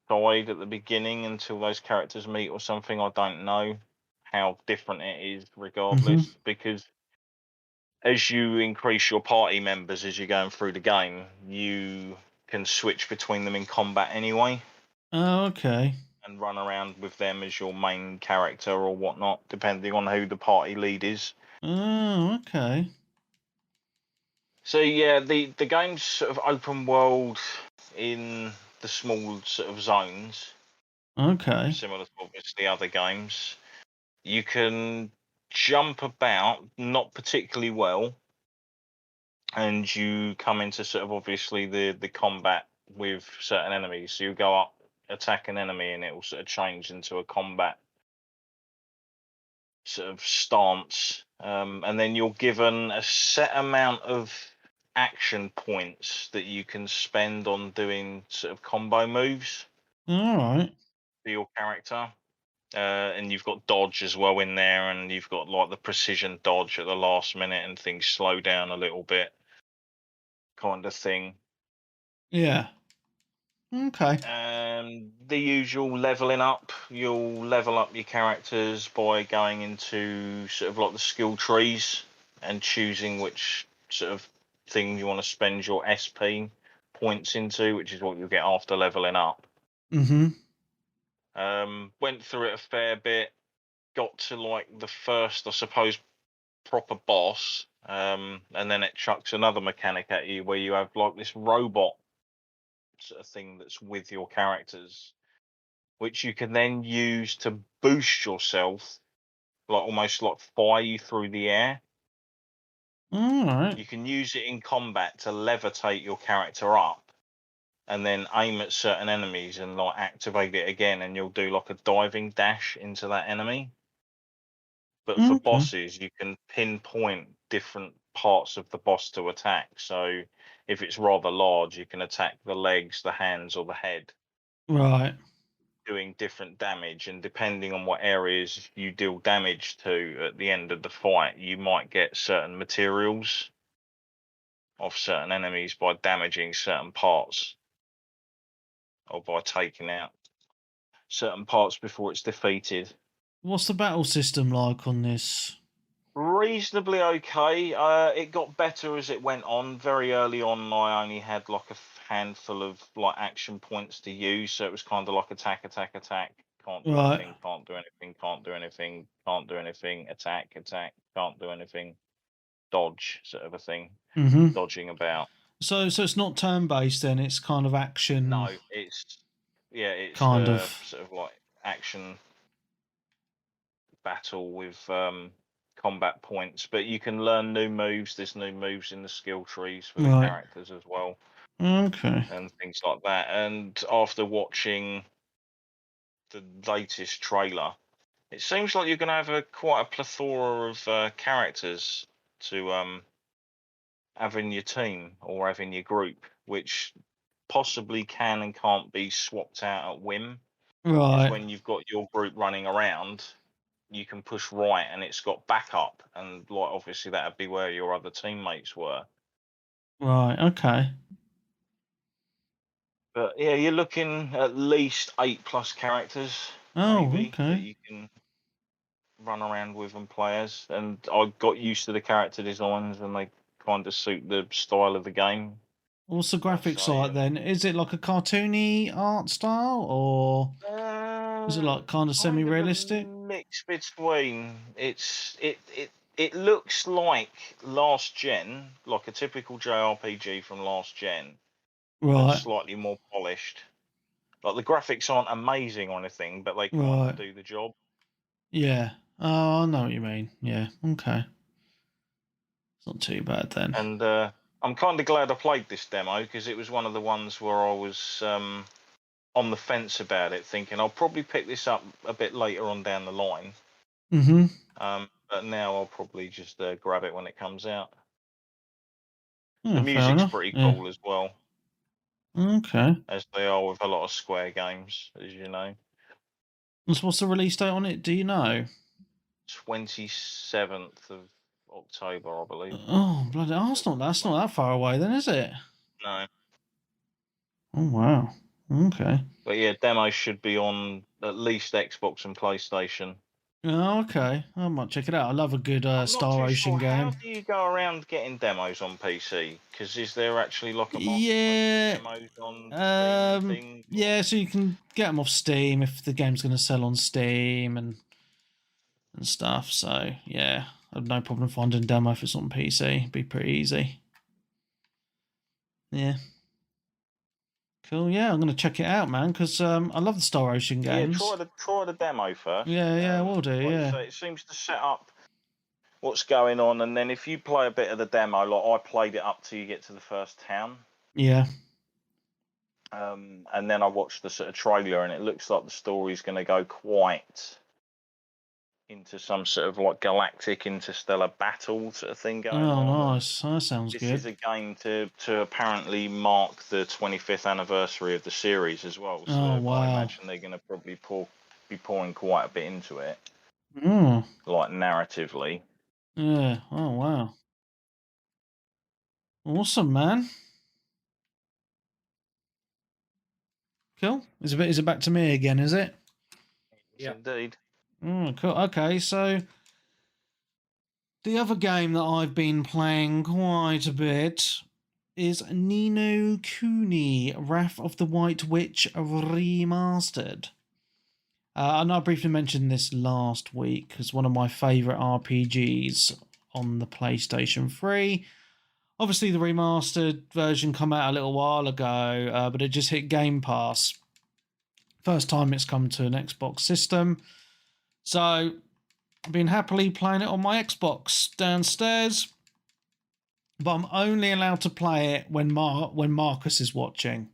side at the beginning until those characters meet or something, I don't know how different it is regardless, because as you increase your party members as you're going through the game, you can switch between them in combat anyway. Oh, okay. And run around with them as your main character or whatnot, depending on who the party lead is. Oh, okay. So yeah, the game's sort of open world in the small sort of zones. Okay. Similar to obviously other games. You can jump about, not particularly well, and you come into sort of obviously the combat with certain enemies. So you go up, attack an enemy, and it will sort of change into a combat sort of stance, and then you're given a set amount of action points that you can spend on doing sort of combo moves All right. for your character. And you've got dodge as well in there, and you've got like the precision dodge at the last minute, and things slow down a little bit, kind of thing. Yeah. Okay. The usual leveling up. You'll level up your characters by going into sort of like the skill trees and choosing which sort of thing you want to spend your SP points into, which is what you'll get after leveling up. Mm-hmm. Went through it a fair bit. Got to like the first, I suppose, proper boss, and then it chucks another mechanic at you where you have like this robot sort of thing that's with your characters, which you can then use to boost yourself, like almost like fire you through the air. All right. You can use it in combat to levitate your character up and then aim at certain enemies and like activate it again, and you'll do like a diving dash into that enemy. But for Okay. bosses, you can pinpoint different parts of the boss to attack. So if it's rather large, you can attack the legs, the hands, or the head, Right. doing different damage. And depending on what areas you deal damage to at the end of the fight, you might get certain materials off certain enemies by damaging certain parts or by taking out certain parts before it's defeated. What's the battle system like on this? Reasonably okay. It got better as it went on. Very early on, I only had like a handful of like action points to use, so it was kind of like attack, attack, attack. Can't do Right. anything. Can't do anything. Can't do anything. Can't do anything. Attack, attack. Can't do anything. Dodge, sort of a thing. Mm-hmm. Dodging about. So it's not turn-based then, it's kind of action No, it's kind of. sort of like action battle with combat points, but you can learn new moves. There's new moves in the skill trees for the Right. characters as well, Okay. and things like that. And after watching the latest trailer, it seems like you're going to have quite a plethora of characters to have in your team or have in your group, which possibly can and can't be swapped out at whim. Because Right. when you've got your group running around, you can push right and it's got backup, and like obviously that'd be where your other teammates were. Right. Okay. But yeah, you're looking at least 8+ characters Oh, maybe that okay. you can run around with and play as. And I got used to the character designs and they kind of suit the style of the game, What's the I'd graphics say. like And then? Is it like a cartoony art style or is it like kind of kind of a semi-realistic? mix between. It looks like last gen, like a typical JRPG from last gen, but Right. slightly more polished. Like the graphics aren't amazing or anything, but they kind of Right. do the job. Yeah. Oh, I know what you mean. Yeah. Okay. It's not too bad then. And I'm kind of glad I played this demo because it was one of the ones where I was on the fence about it, thinking I'll probably pick this up a bit later on down the line. Mm-hmm. But now I'll probably just grab it when it comes out. The Oh, fair music's enough. pretty Yeah. cool as well, Okay. as they are with a lot of Square games, as you know. And so what's the release date on it? Do you know? 27th of October, I believe. Oh, bloody! Oh, that's not that far away then, is it? No. Oh wow. Okay. But yeah, demos should be on at least Xbox and PlayStation. Oh, okay. I might check it out. I love a good I'm not Star too Ocean sure. How game. do you go around getting demos on PC? Because is there actually like a marketplace Yeah. for demos on Steam and things? Yeah. So you can get them off Steam if the game's going to sell on Steam and stuff. So yeah, I have no problem finding a demo if it's on PC. It'd be pretty easy. Yeah. Cool. Yeah, I'm going to check it out, man, because I love the Star Ocean Yeah, games. try the demo first. Yeah, we'll do. Like you Yeah. say, it seems to set up what's going on, and then if you play a bit of the demo, like I played it up till you get to the first town. Yeah. And then I watched the sort of trailer, and it looks like the story's going to go quite into some sort of like galactic interstellar battle sort of thing going on. Oh, nice. That sounds This good. is a game to apparently mark the 25th anniversary of the series as well. So Oh, wow. I imagine they're going to probably be pouring quite a bit into it, like narratively. Yeah. Oh, wow. Awesome, man. Cool. Is it back to me again? Is it? Yes, indeed. Cool. Okay, so the other game that I've been playing quite a bit is No Kuni, Wrath of the White Witch Remastered. I know I briefly mentioned this last week as one of my favourite RPGs on the PlayStation 3. Obviously, the remastered version came out a little while ago, but it just hit Game Pass. First time it's come to an Xbox system. So I've been happily playing it on my Xbox downstairs, but I'm only allowed to play it when Marcus is watching,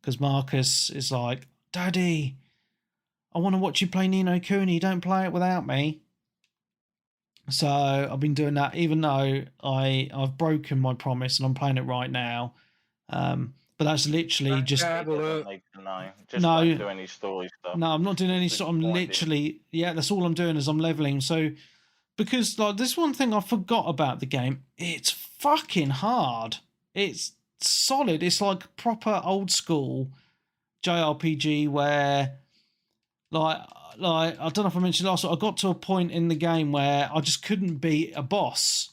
because Marcus is like, "Daddy, I want to watch you play Ni no Kuni. Don't play it without me." So I've been doing that, even though I've broken my promise and I'm playing it right now. But that's literally just Need to know. Just no, don't do any story stuff. No, I'm not doing any sort. I'm literally that's all I'm doing is I'm leveling. So because like this one thing I forgot about the game, it's fucking hard. It's solid. It's like proper old school JRPG where like I don't know if I mentioned last week, I got to a point in the game where I just couldn't beat a boss.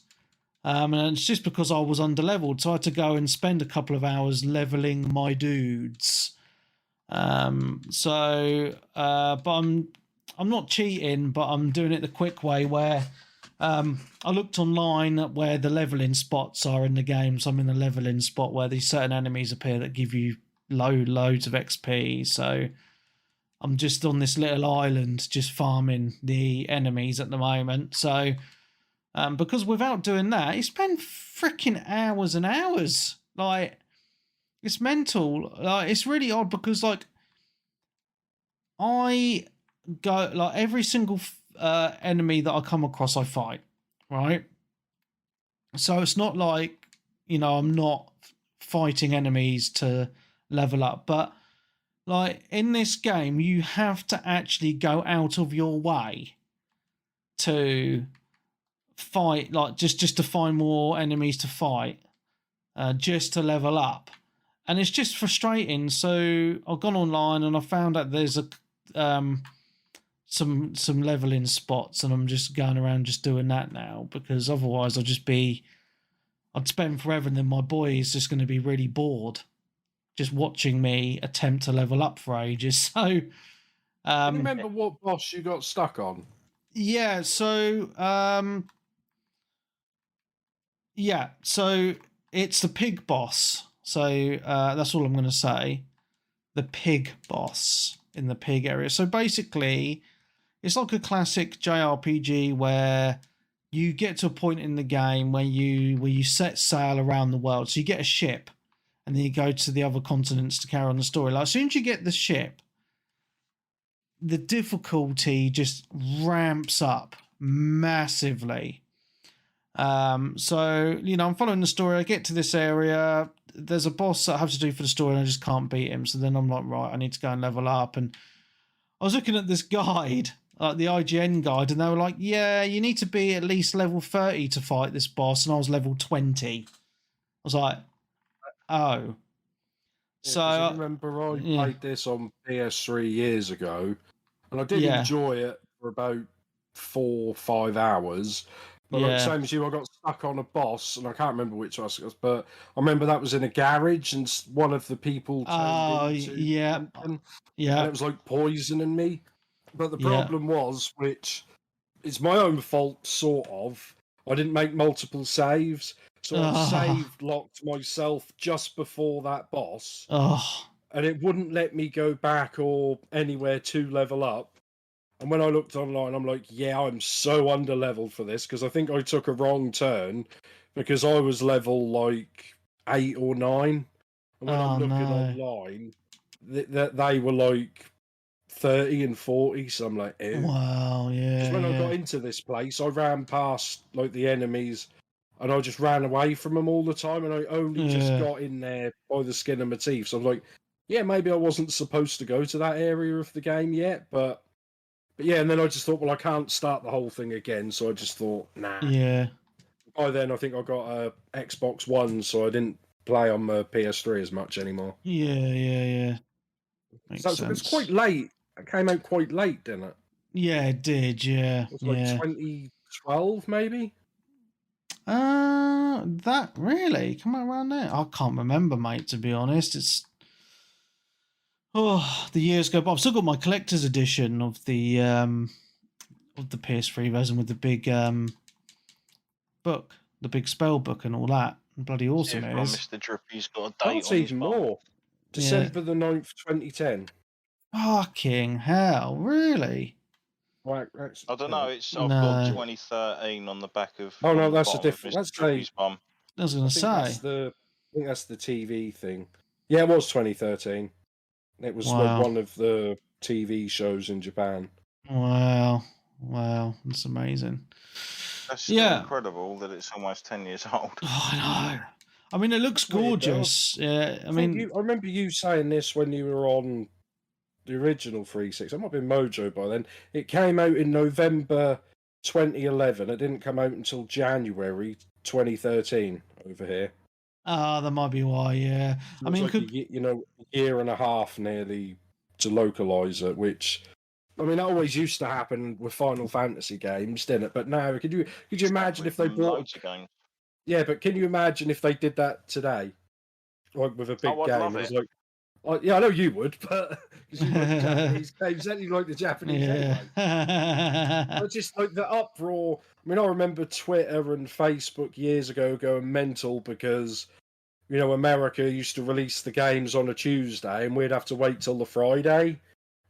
And it's just because I was underleveled, so I had to go and spend a couple of hours leveling my dudes. But I'm not cheating, but I'm doing it the quick way where I looked online at where the leveling spots are in the game. So I'm in the leveling spot where these certain enemies appear that give you loads of XP. So I'm just on this little island just farming the enemies at the moment. So because without doing that, you spend freaking hours and hours. Like, it's mental. Like, it's really odd because, like, I go, like, every single enemy that I come across, I fight, right? So it's not like, I'm not fighting enemies to level up. But, like, in this game, you have to actually go out of your way to fight, like just to find more enemies to fight, just to level up, and it's just frustrating. So I've gone online and I found out there's some leveling spots, and I'm just going around just doing that now because otherwise I'd spend forever, and then my boy is just going to be really bored just watching me attempt to level up for ages. So can you remember what boss you got stuck on? Yeah, so it's the pig boss. So that's all I'm going to say. The pig boss in the pig area. So basically, it's like a classic JRPG where you get to a point in the game where you set sail around the world. So you get a ship, and then you go to the other continents to carry on the story. Like as soon as you get the ship, the difficulty just ramps up massively. So I'm following the story. I get to this area. There's a boss that I have to do for the story, and I just can't beat him. So then I'm like, right, I need to go and level up. And I was looking at this guide, like the IGN guide, and they were like, yeah, you need to be at least level 30 to fight this boss, and I was level 20. I was like, oh. Yeah, so I remember I played this on PS3 years ago, and I did enjoy it for about 4 or 5 hours. But like same as you, I got stuck on a boss, and I can't remember which boss it was, but I remember that was in a garage, and one of the people turned into something, and it was like poisoning me. But the problem was, which is my own fault, sort of, I didn't make multiple saves, so I saved locked myself just before that boss, and it wouldn't let me go back or anywhere to level up. And when I looked online, I'm like, yeah, I'm so underleveled for this because I think I took a wrong turn because I was level like 8 or 9. And when I'm looking online, they were like 30 and 40. So I'm like, ew. Wow, yeah. Because when I got yeah. into this place, I ran past like the enemies, and I just ran away from them all the time, and I only just Yeah. got in there by the skin of my teeth. So I'm like, yeah, maybe I wasn't supposed to go to that area of the game yet, but yeah. And then I just thought, well, I can't start the whole thing again, so I just thought, nah. Yeah. By then, I think I got a Xbox One, so I didn't play on my PS3 as much anymore. Yeah. Makes So it was quite sense. late. It came out quite late, didn't it? Yeah, it did, yeah. It was like Yeah. 2012, maybe? That really come out around there? I can't remember, mate, to be honest. It's the years go by. I've still got my collector's edition of the PS3 version with the big book, the big spell book and all that. Bloody awesome it is. Mr. Drippy's got a date That's on his even bum. more. December the 9th, 2010. Fucking hell, really? Right, I don't know. I've No. got 2013 on the back of. Oh no, on the that's a bottom of different. Mr. That's Drippy's bum. I was going to say. I think that's the TV thing. Yeah, it was 2013. It was like one of the TV shows in Japan. Wow, that's amazing. That's still incredible that it's almost 10 years old. Oh, I know. I mean, it looks gorgeous. Yeah, I mean, I remember you saying this when you were on the original 360. It might have been Mojo by then. It came out in November 2011. It didn't come out until January 2013 over here. that might be why. Yeah, I mean, like a year and a half nearly to localize it, which I mean, that always used to happen with Final Fantasy games, didn't it? But now, could you imagine if they brought? Yeah, but can you imagine if they did that today, like with a big game? Love it. Yeah, I know you would, but because you like the Japanese games, then you like the Japanese anyway. But just like the uproar. I mean, I remember Twitter and Facebook years ago going mental because America used to release the games on a Tuesday, and we'd have to wait till the Friday.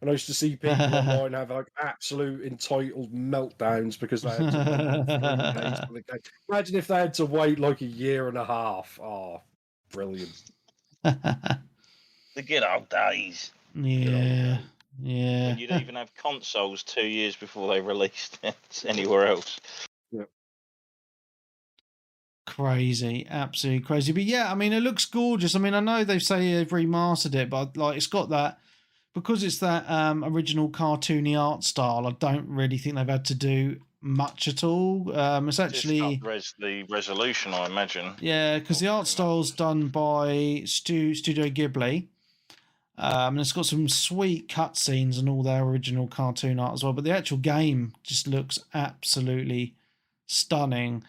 And I used to see people online have like absolute entitled meltdowns because they had to wait 3 days for the game. Imagine if they had to wait like a year and a half. Oh, brilliant. The good old days. Yeah. When you'd even have consoles 2 years before they released it anywhere else. Yeah. Crazy, absolutely crazy. But yeah, I mean, it looks gorgeous. I mean, I know they say they've remastered it, but like it's got that, because it's that original cartoony art style. I don't really think they've had to do much at all. It's actually just the resolution, I imagine. Yeah, because the art style's done by Studio Ghibli. And it's got some sweet cutscenes and all their original cartoon art as well. But the actual game just looks absolutely stunning.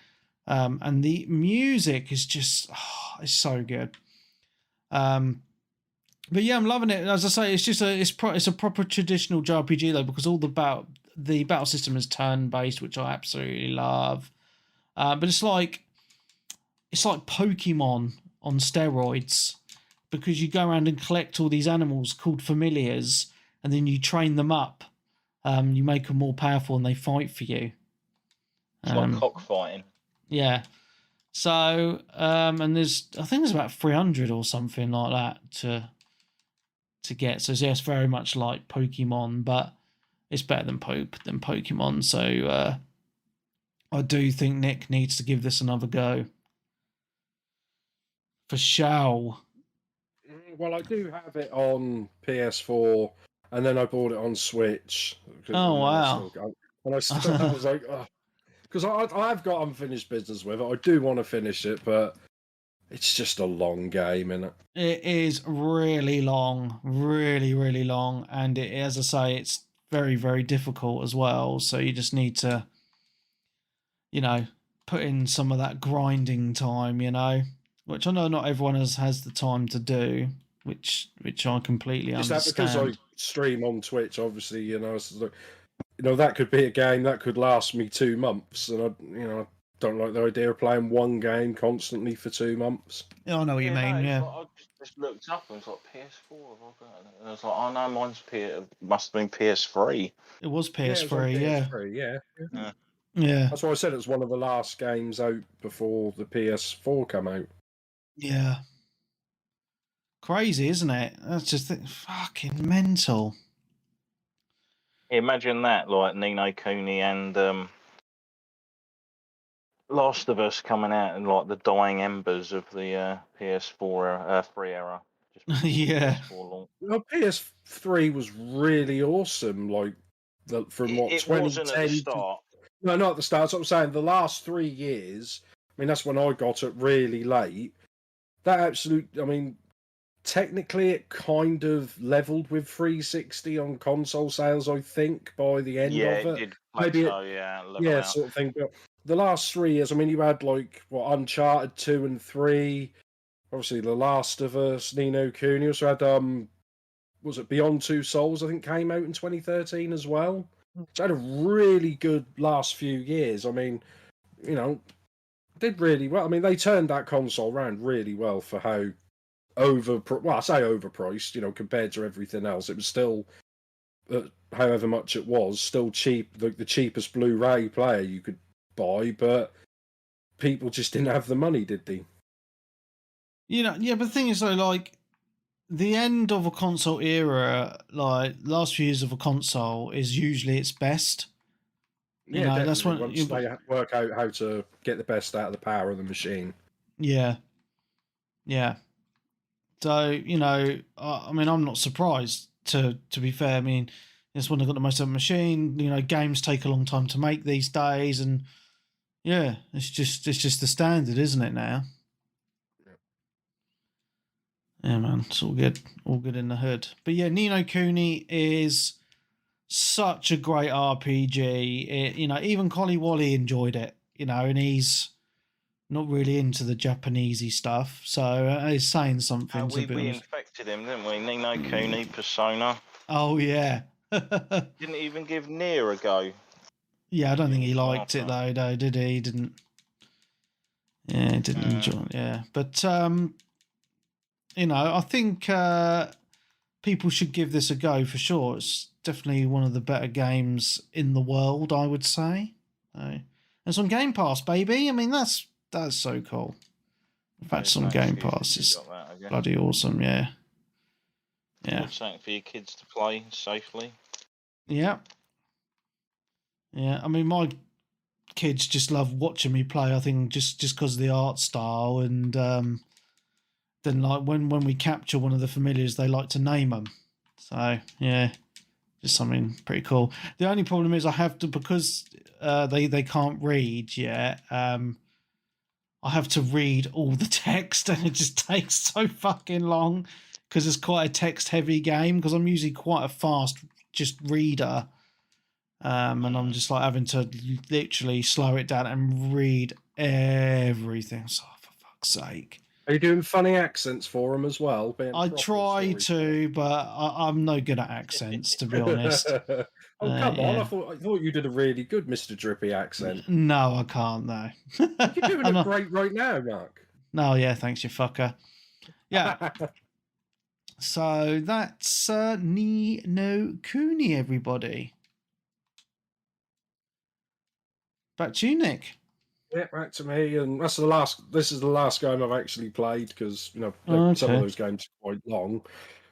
And the music is just it's so good. But yeah, I'm loving it. As I say, it's just it's a proper traditional JRPG though, because all the battle system is turn based, which I absolutely love. But it's like Pokemon on steroids, because you go around and collect all these animals called familiars, and then you train them up. You make them more powerful, and they fight for you. It's like cockfighting. Yeah. So, and I think there's about 300 or something like that to get. So yeah, it's very much like Pokemon, but it's better than Pokemon. So I do think Nick needs to give this another go. For sure. Well, I do have it on PS4, and then I bought it on Switch. Oh wow! I was like, because I've got unfinished business with it. I do want to finish it, but it's just a long game, isn't it? It is really long, really, really long, and as I say, it's very, very difficult as well. So you just need to, put in some of that grinding time, which I know not everyone has the time to do, which I completely understand. Is that because I stream on Twitch? Obviously, that could be a game that could last me 2 months, and I don't like the idea of playing one game constantly for 2 months. Yeah, I know what you mean. Yeah. I just looked up and it's like PS4. And I was like, oh no, mine's must have been PS3. It was PS3. PS3, yeah. That's why I said it was one of the last games out before the PS4 came out. Yeah. Crazy, isn't it? That's just fucking mental. Imagine that, like Ni no Kuni and Last of Us coming out in like the dying embers of the PS4 3 era. Just before Yeah. the PS4 launch. Well, PS3 was really awesome. Like from what It wasn't at the 2010 to start. no, not at the start. That's what I'm saying. The last 3 years. I mean, that's when I got it really late. That absolute. I mean, technically, it kind of leveled with 360 on console sales. I think by the end Yeah, of it it, did maybe it, plateau. Yeah, level yeah, out. sort of thing. But the last 3 years, I mean, you had like what Uncharted 2 and 3. Obviously, The Last of Us, Ni no Kuni. You also had was it Beyond Two Souls? I think came out in 2013 as well. So had a really good last few years. I mean, you know, did really well. I mean, they turned that console around really well for how well, I say overpriced, compared to everything else. It was still, however much it was, still cheap, the cheapest Blu-ray player you could buy, but people just didn't have the money, did they? Yeah, but the thing is though, like the end of a console era, like last few years of a console is usually its best. Yeah, That's definitely. when Once they work out how to get the best out of the power of the machine. yeah. So I mean, I'm not surprised. To be fair, I mean, it's when they've got the most of the machine. Games take a long time to make these days, and yeah, it's just the standard, isn't it now? Yeah, man, it's all good in the hood. But yeah, Ni no Kuni is such a great RPG. Even Collie Wally enjoyed it. And he's not really into the Japanesey stuff, so it's saying something. To be We honest. infected him, didn't we? Ni no Kuni, Persona. Oh yeah. Didn't even give Nier a go. Yeah, I don't think he liked it though. Did he? He didn't. Yeah, he didn't enjoy it. Yeah, but I think people should give this a go for sure. It's definitely one of the better games in the world, I would say. It's on Game Pass, baby. I mean, that's so cool. In fact, it's on Game Pass. It's bloody awesome. Yeah. Something for your kids to play safely. Yeah. Yeah. I mean, my kids just love watching me play. I think just because of the art style, and then like when we capture one of the familiars, they like to name them. So yeah, just something pretty cool. The only problem is I have to, because they can't read yet. I have to read all the text, and it just takes so fucking long because it's quite a text heavy game. Because I'm usually quite a fast just reader. And I'm just like having to literally slow it down and read everything. So for fuck's sake. Are you doing funny accents for them as well? I try to, but I'm no good at accents, to be honest. Oh, come on. Yeah. I thought you did a really good Mr. Drippy accent. No, I can't, no. You're doing it great right now, Mark. No, yeah, thanks, you fucker. Yeah. So that's Ni no Kuni, everybody. Back to you, Nick. Yeah, back to me, and this is the last game I've actually played, because some of those games are quite long,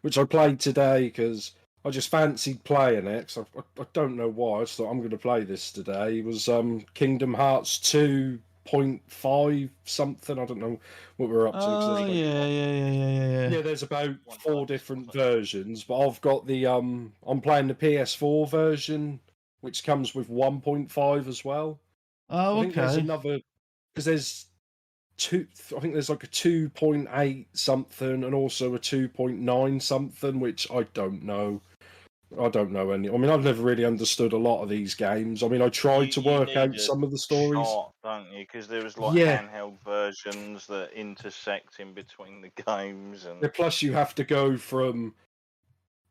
which I played today because I just fancied playing it. So I don't know why. I just thought I'm going to play this today. It was Kingdom Hearts 2.5 something. I don't know what we're up to. Oh yeah. Yeah, there's about 4 different versions, but I've got the I'm playing the PS4 version, which comes with 1.5 as well. Oh, I think there's another, because there's two. I think there's like a 2.8 something and also a 2.9 something, which I don't know. I don't know any. I mean, I've never really understood a lot of these games. I mean, I tried to work out some of the stories. Chart, don't you? Because there was like handheld versions that intersect in between the games, and plus you have to go from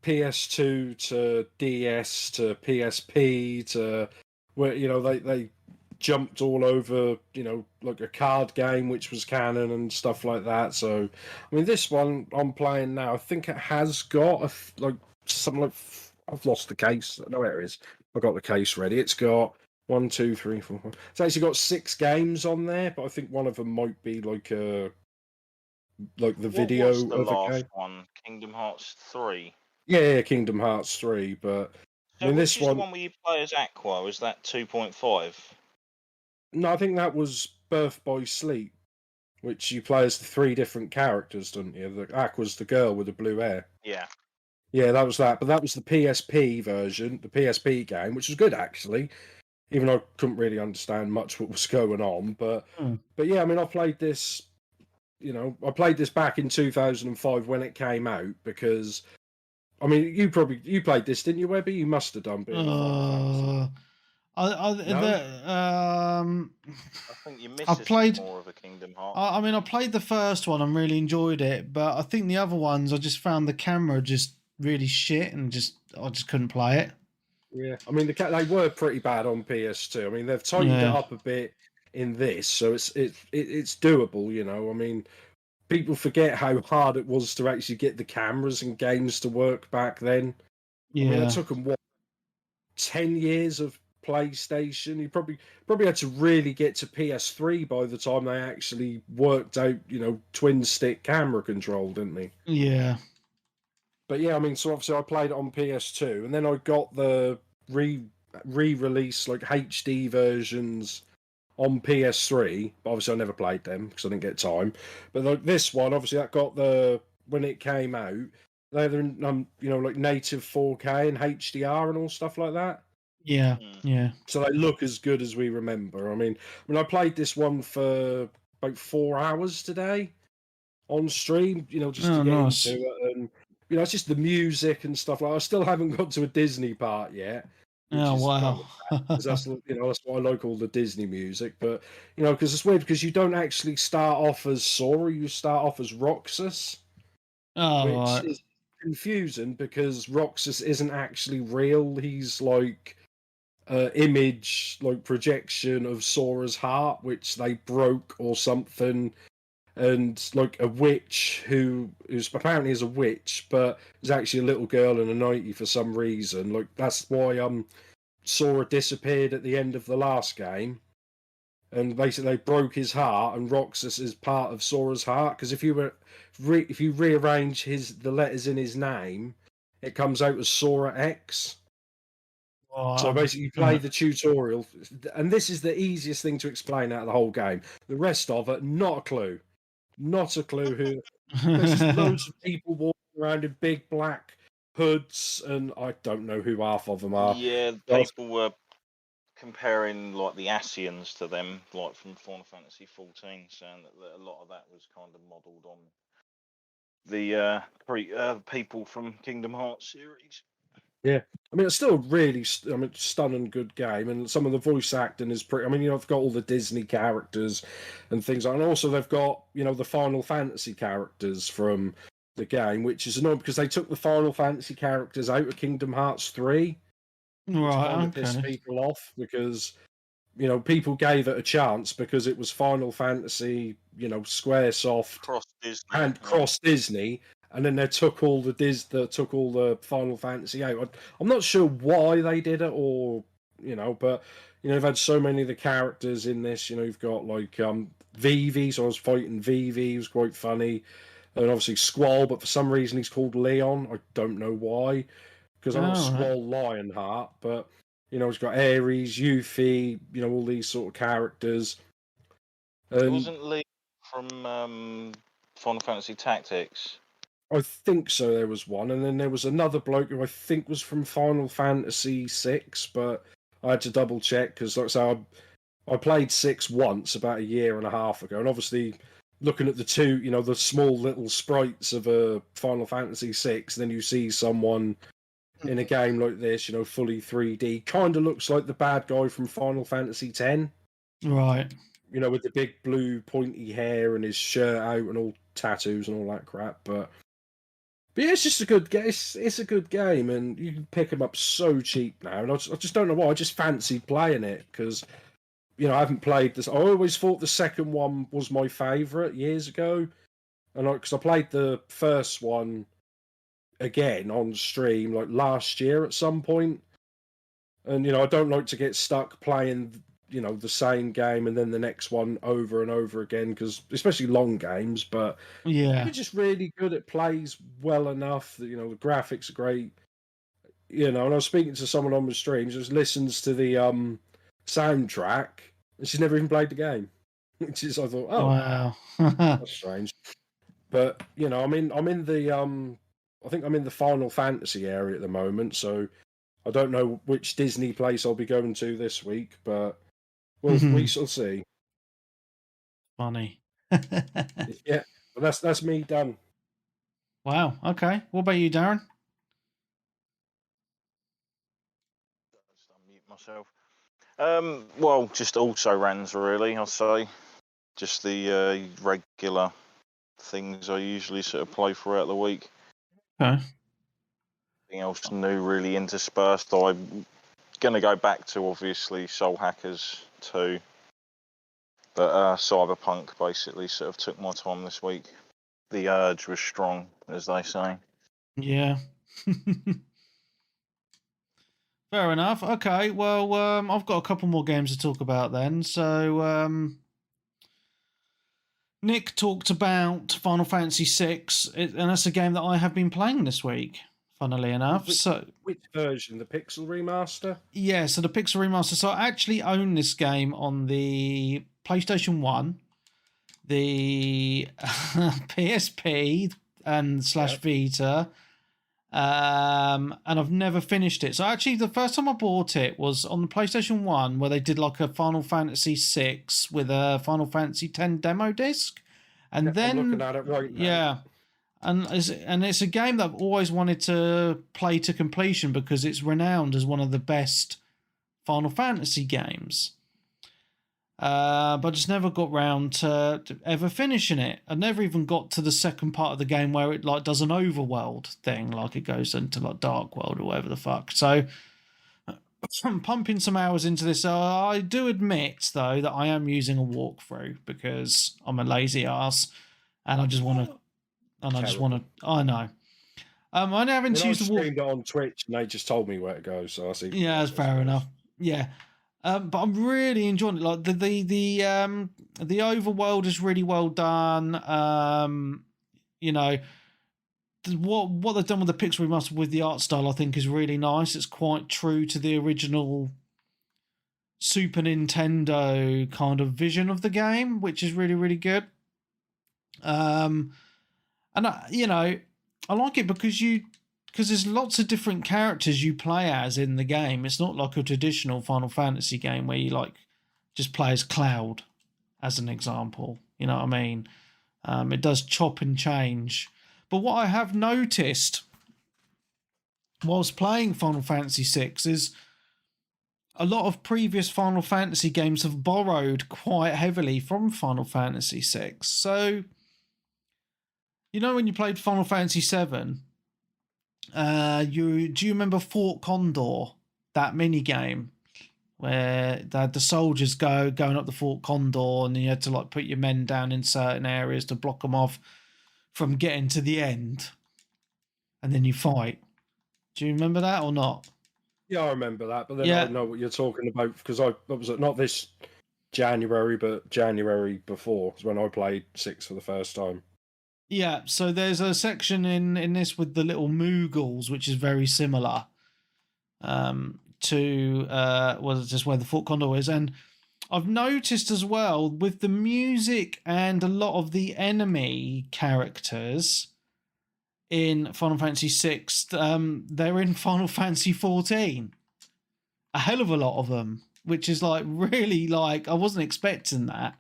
PS2 to DS to PSP to where they jumped all over, like a card game, which was canon and stuff like that. So, I mean, this one I'm playing now, I think it has got something like, I've lost the case. No, there it is. I got the case ready. It's got 1, 2, 3, 4, 5. It's actually got 6 games on there, but I think one of them might be like the video what's the of last a game. one? Kingdom Hearts 3. Yeah, Kingdom Hearts 3, but So which is the one where you play as Aqua? Is that 2.5? No, I think that was Birth by Sleep, which you play as the 3 different characters, don't you? The Aqua's the girl with the blue hair. Yeah. Yeah, that was that. But that was the PSP version, the PSP game, which was good actually. Even though I couldn't really understand much what was going on, but yeah, I mean, I played this. I played this back in 2005 when it came out because, I mean, you played this, didn't you, Webby? You must have done. Being no? I think you missed more of a Kingdom Hearts. I mean, I played the first one and really enjoyed it, but I think the other ones, I just found the camera just really shit and I just couldn't play it. Yeah, I mean, they were pretty bad on PS2. I mean, they've tightened it up a bit in this, so it's doable. I mean, people forget how hard it was to actually get the cameras and games to work back then. Yeah. I mean, it took them 10 years of PlayStation. You probably had to really get to PS3 by the time they actually worked out, twin stick camera control, didn't they? Yeah. But yeah, I mean, so obviously I played it on PS2, and then I got the re-release like HD versions on PS3. But obviously I never played them because I didn't get time. But like this one, obviously that got when it came out, they're in like native 4K and HDR and all stuff like that. Yeah, yeah. So they look as good as we remember. I mean, I played this one for about 4 hours today on stream. Just to get into it, and it's just the music and stuff. Like I still haven't got to a Disney part yet. Oh wow! Because that's that's what I like, all the Disney music. But because it's weird because you don't actually start off as Sora, you start off as Roxas, which is confusing because Roxas isn't actually real. He's like image, like projection of Sora's heart, which they broke or something. And like a witch who's apparently is a witch, but is actually a little girl in a nightie for some reason. Like that's why Sora disappeared at the end of the last game, and basically they broke his heart, and Roxas is part of Sora's heart. Because if you rearrange the letters in his name, it comes out as Sora X. So basically, you play the tutorial, and this is the easiest thing to explain out of the whole game. The rest of it, not a clue. Not a clue who. There's just loads of people walking around in big black hoods, and I don't know who half of them are. Yeah, people were comparing like the Asians to them, like from Final Fantasy 14, saying that a lot of that was kind of modelled on the people from Kingdom Hearts series. Yeah, I mean, it's still really, stunning good game, and some of the voice acting is pretty. I mean, I've got all the Disney characters and things, and also they've got the Final Fantasy characters from the game, which is annoying because they took the Final Fantasy characters out of Kingdom Hearts 3, which kind of pissed people off because people gave it a chance because it was Final Fantasy, Squaresoft cross Disney. And then they took all the Final Fantasy out. I'm not sure why they did it, or but they've had so many of the characters in this. You've got like Vivi, so I was fighting Vivi, he was quite funny, and obviously Squall, but for some reason he's called Leon. I don't know why, because I'm not Squall Lionheart, but he's got Ares, Yuffie, all these sort of characters. It wasn't Leon from Final Fantasy Tactics. I think so. There was one, and then there was another bloke who I think was from Final Fantasy VI, but I had to double check because, like I say, I played 6 once about a year and a half ago, and obviously looking at the two, the small little sprites of a Final Fantasy VI, then you see someone in a game like this, fully 3D, kind of looks like the bad guy from Final Fantasy X. Right. With the big blue pointy hair and his shirt out and all tattoos and all that crap, But yeah, it's just a good game. It's a good game, and you can pick them up so cheap now. And I just don't know why. I just fancied playing it because, I haven't played this. I always thought the second one was my favourite years ago, and because I played the first one again on stream like last year at some point, and I don't like to get stuck playing the same game and then the next one over and over again, because especially long games. But yeah, it's just really good. It plays well enough that the graphics are great. and I was speaking to someone on the stream, just listens to the soundtrack, and she's never even played the game. Which is, I thought, oh, wow. that's strange. But I'm in the I think I'm in the Final Fantasy area at the moment, so I don't know which Disney place I'll be going to this week, but we shall see. Funny. Yeah, but that's me done. Wow. Okay. What about you, Darren? Just unmute myself. Well, just also runs really. I'll say just the regular things I usually sort of play throughout the week. Okay. Nothing else new really interspersed. I'm gonna go back to obviously Soul Hackers 2, but Cyberpunk basically sort of took my time this week. The urge was strong, as they say. Yeah. Fair enough. Okay. Well, I've got a couple more games to talk about then. So, Nick talked about Final Fantasy VI, and that's a game that I have been playing this week, funnily enough. Which version? The Pixel remaster? Yeah, so the Pixel remaster. So I actually own this game on the PlayStation 1, the PSP and / Vita, and I've never finished it. So actually, the first time I bought it was on the PlayStation 1, where they did like a Final Fantasy VI with a Final Fantasy X demo disc, and then I'm looking at it right now. Yeah, and it's a game that I've always wanted to play to completion because it's renowned as one of the best Final Fantasy games. But I just never got round to ever finishing it. I never even got to the second part of the game where it like does an overworld thing, like it goes into like Dark World or whatever the fuck. So I'm pumping some hours into this. I do admit though that I am using a walkthrough because I'm a lazy ass and I just want to. I know. I haven't used the walk. I streamed it on Twitch and they just told me where to go, so I see. Yeah, that's fair enough. Yeah. But I'm really enjoying it. Like the overworld is really well done. What they've done with the Pixel remaster with the art style, I think, is really nice. It's quite true to the original Super Nintendo kind of vision of the game, which is really, really good. And I like it because there's lots of different characters you play as in the game. It's not like a traditional Final Fantasy game where you like just play as Cloud, as an example. You know what I mean? It does chop and change. But what I have noticed whilst playing Final Fantasy VI is a lot of previous Final Fantasy games have borrowed quite heavily from Final Fantasy VI. So, when you played Final Fantasy VII, do you remember Fort Condor, that mini game where the soldiers going up the Fort Condor, and then you had to like put your men down in certain areas to block them off from getting to the end, and then you fight. Do you remember that or not? Yeah, I remember that, but then I don't know what you're talking about because I was not this January, but January before was when I played 6 for the first time. Yeah, so there's a section in this with the little Moogles, which is very similar to just where the Fort Condor is. And I've noticed as well with the music and a lot of the enemy characters in Final Fantasy VI, they're in Final Fantasy 14. A hell of a lot of them, which is like really like I wasn't expecting that.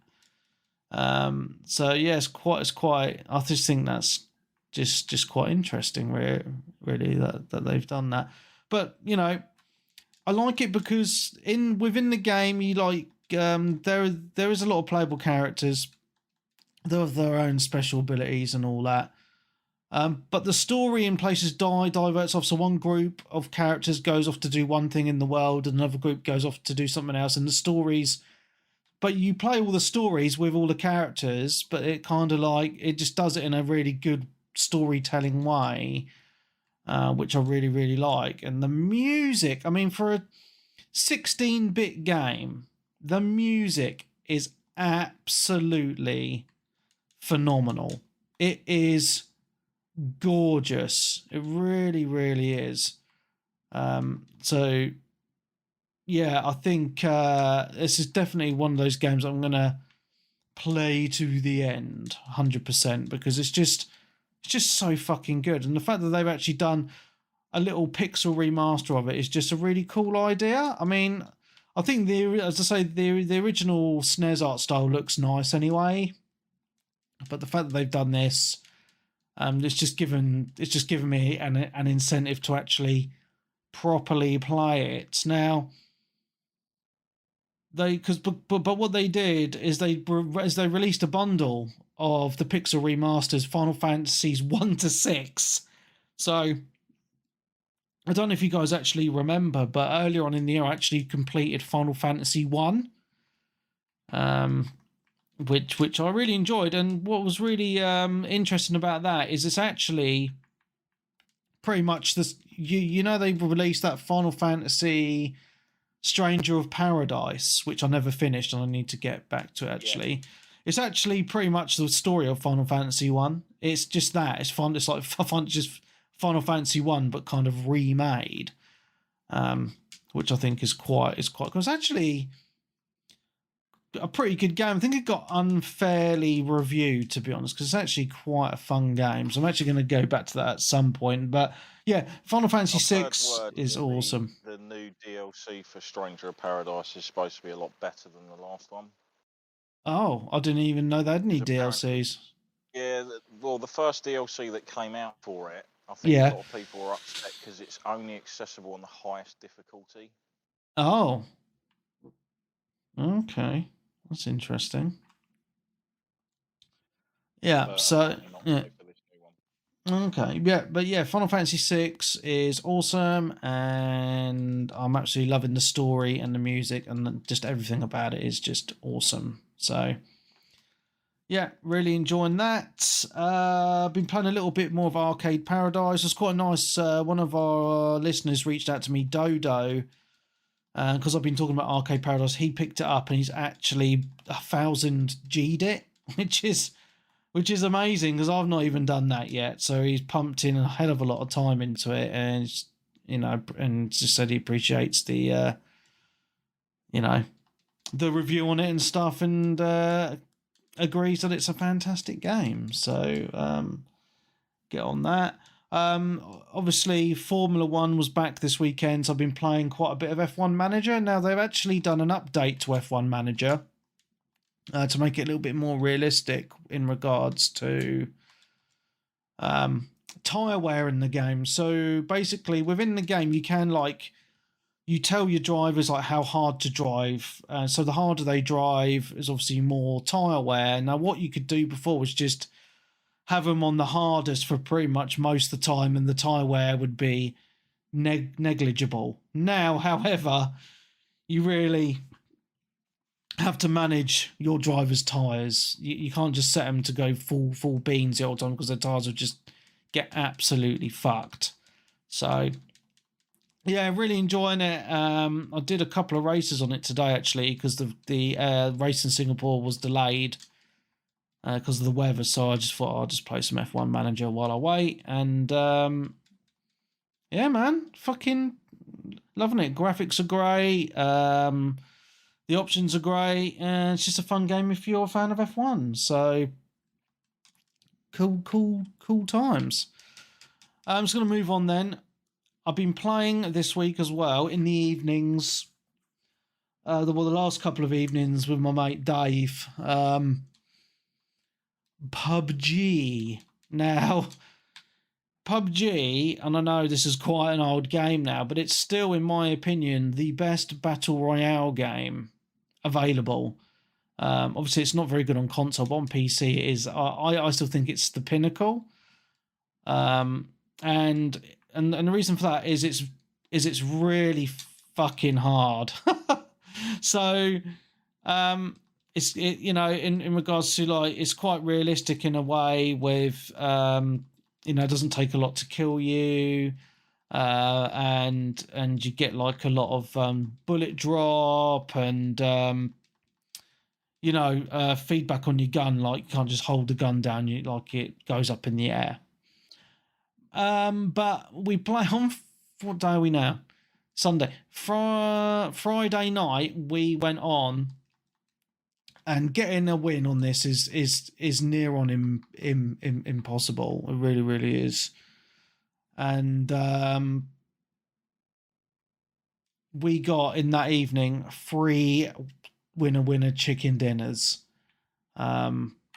So yeah, it's quite. I just think that's just quite interesting, really that they've done that. But I like it because within the game, you like there is a lot of playable characters. They have their own special abilities and all that. But the story in places diverts off. So one group of characters goes off to do one thing in the world, and another group goes off to do something else. And the stories. But you play all the stories with all the characters, but it kind of like it just does it in a really good storytelling way, which I really, really like. And the music, I mean, for a 16-bit game, the music is absolutely phenomenal. It is gorgeous. It really, really is. So yeah, I think this is definitely one of those games I'm gonna play to the end, 100%, because it's just so fucking good, and the fact that they've actually done a little pixel remaster of it is just a really cool idea. I mean, I think as I say, the original SNES art style looks nice anyway, but the fact that they've done this, it's just given me an incentive to actually properly play it now. But what they did is they released a bundle of the pixel remasters, Final Fantasies 1 to 6. So I don't know if you guys actually remember, but earlier on in the year I actually completed Final Fantasy 1, which I really enjoyed. And what was really interesting about that is it's actually pretty much this. You know, they released that Final Fantasy Stranger of Paradise, which I never finished and I need to get back to actually. Yeah. It's actually pretty much the story of Final Fantasy 1. It's just that. It's fun. It's like just Final Fantasy 1 but kind of remade. Which I think is quite cool. It's actually a pretty good game. I think it got unfairly reviewed, to be honest, because it's actually quite a fun game. So I'm actually going to go back to that at some point. But yeah, Final Fantasy 6 is awesome. The new DLC for Stranger of Paradise is supposed to be a lot better than the last one. Oh, I didn't even know they had any DLCs. Yeah, well, the first DLC that came out for it, I think a lot of people are upset because it's only accessible on the highest difficulty. Oh. Okay. That's interesting. Yeah, but so yeah. Okay, yeah, but yeah, Final Fantasy VI is awesome, and I'm absolutely loving the story and the music and just everything about it is just awesome. So, yeah, really enjoying that. I've been playing a little bit more of Arcade Paradise. It's quite nice. One of our listeners reached out to me, Dodo, because I've been talking about Arcade Paradise. He picked it up and he's actually 1000 G'd it, which is amazing because I've not even done that yet. So he's pumped in a hell of a lot of time into it, and and just said he appreciates the the review on it and stuff, and agrees that it's a fantastic game. So get on that. Obviously, Formula One was back this weekend, so I've been playing quite a bit of F1 Manager. Now they've actually done an update to F1 Manager. To make it a little bit more realistic in regards to tyre wear in the game. So basically, within the game, you can you tell your drivers how hard to drive. So the harder they drive is obviously more tyre wear. Now, what you could do before was just have them on the hardest for pretty much most of the time, and the tyre wear would be negligible. Now, however, you really have to manage your driver's tyres. You can't just set them to go full beans the whole time because their tyres will just get absolutely fucked. So, yeah, really enjoying it. I did a couple of races on it today, actually, because the race in Singapore was delayed because of the weather. So I just thought I'll just play some F1 Manager while I wait. And, yeah, man, fucking loving it. Graphics are great. The options are great, and it's just a fun game if you're a fan of F1. So, cool times. I'm just going to move on then. I've been playing this week as well in the evenings. The last couple of evenings with my mate Dave. PUBG. Now, PUBG, and I know this is quite an old game now, but it's still, in my opinion, the best battle royale game available. Obviously, it's not very good on console, but on PC it is. I still think it's the pinnacle. And the reason for that is it's really fucking hard. So, in regards to it's quite realistic in a way with it doesn't take a lot to kill you. And you get a lot of bullet drop and feedback on your gun. You can't just hold the gun down; it goes up in the air. But we play on what day are we now? Sunday. Friday night we went on, and getting a win on this is near on impossible. It really, really is. And we got in that evening 3 winner chicken dinners,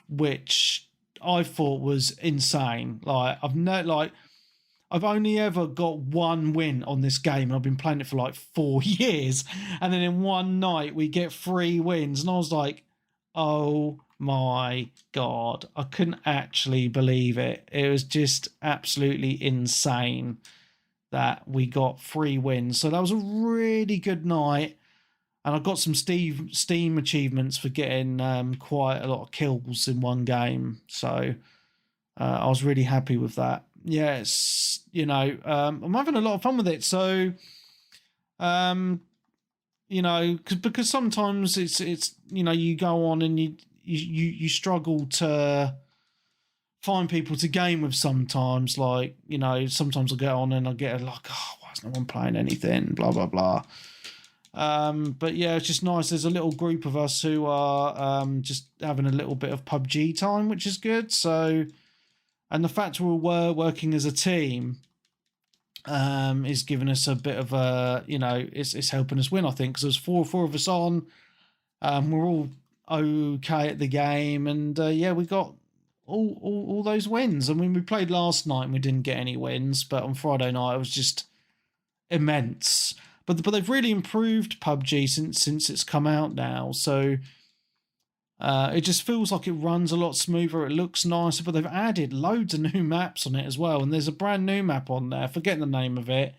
which I thought was insane. Like I've only ever got 1 win on this game, and I've been playing it for like 4 years, and then in one night we get 3 wins, and I was like, oh my God, I couldn't actually believe it. It was just absolutely insane that we got 3 wins. So that was a really good night. And I got some Steam achievements for getting quite a lot of kills in one game. So I was really happy with that. Yes, I'm having a lot of fun with it. So, because sometimes it's you go on and you struggle to find people to game with sometimes. Like, sometimes I'll get on and I'll get like, oh, why is no one playing anything? Blah, blah, blah. But yeah, it's just nice. There's a little group of us who are just having a little bit of PUBG time, which is good. So, and the fact we're working as a team is giving us a bit of a, it's helping us win, I think, because there's four of us on. We're all okay at the game, and yeah, we got all those wins. I mean, we played last night and we didn't get any wins, but on Friday night it was just immense. But they've really improved PUBG since it's come out now, so it just feels like it runs a lot smoother. It looks nicer, but they've added loads of new maps on it as well. And there's a brand new map on there, forgetting the name of it,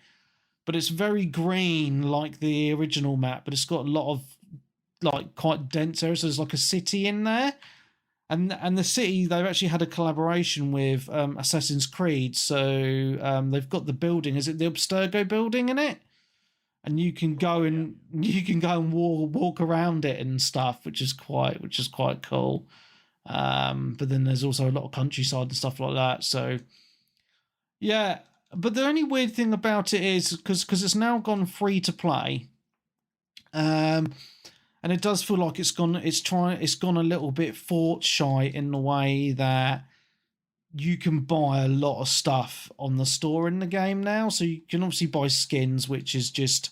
but it's very green like the original map, but it's got a lot of like quite dense areas. So there's like a city in there. And the city, they've actually had a collaboration with Assassin's Creed. So they've got the building. Is it the Abstergo building in it? And you can go and walk around it and stuff, which is quite cool. But then there's also a lot of countryside and stuff like that. So yeah, but the only weird thing about it is because it's now gone free to play, and it does feel like it's gone a little bit fort shy in the way that you can buy a lot of stuff on the store in the game now. So you can obviously buy skins, which is just,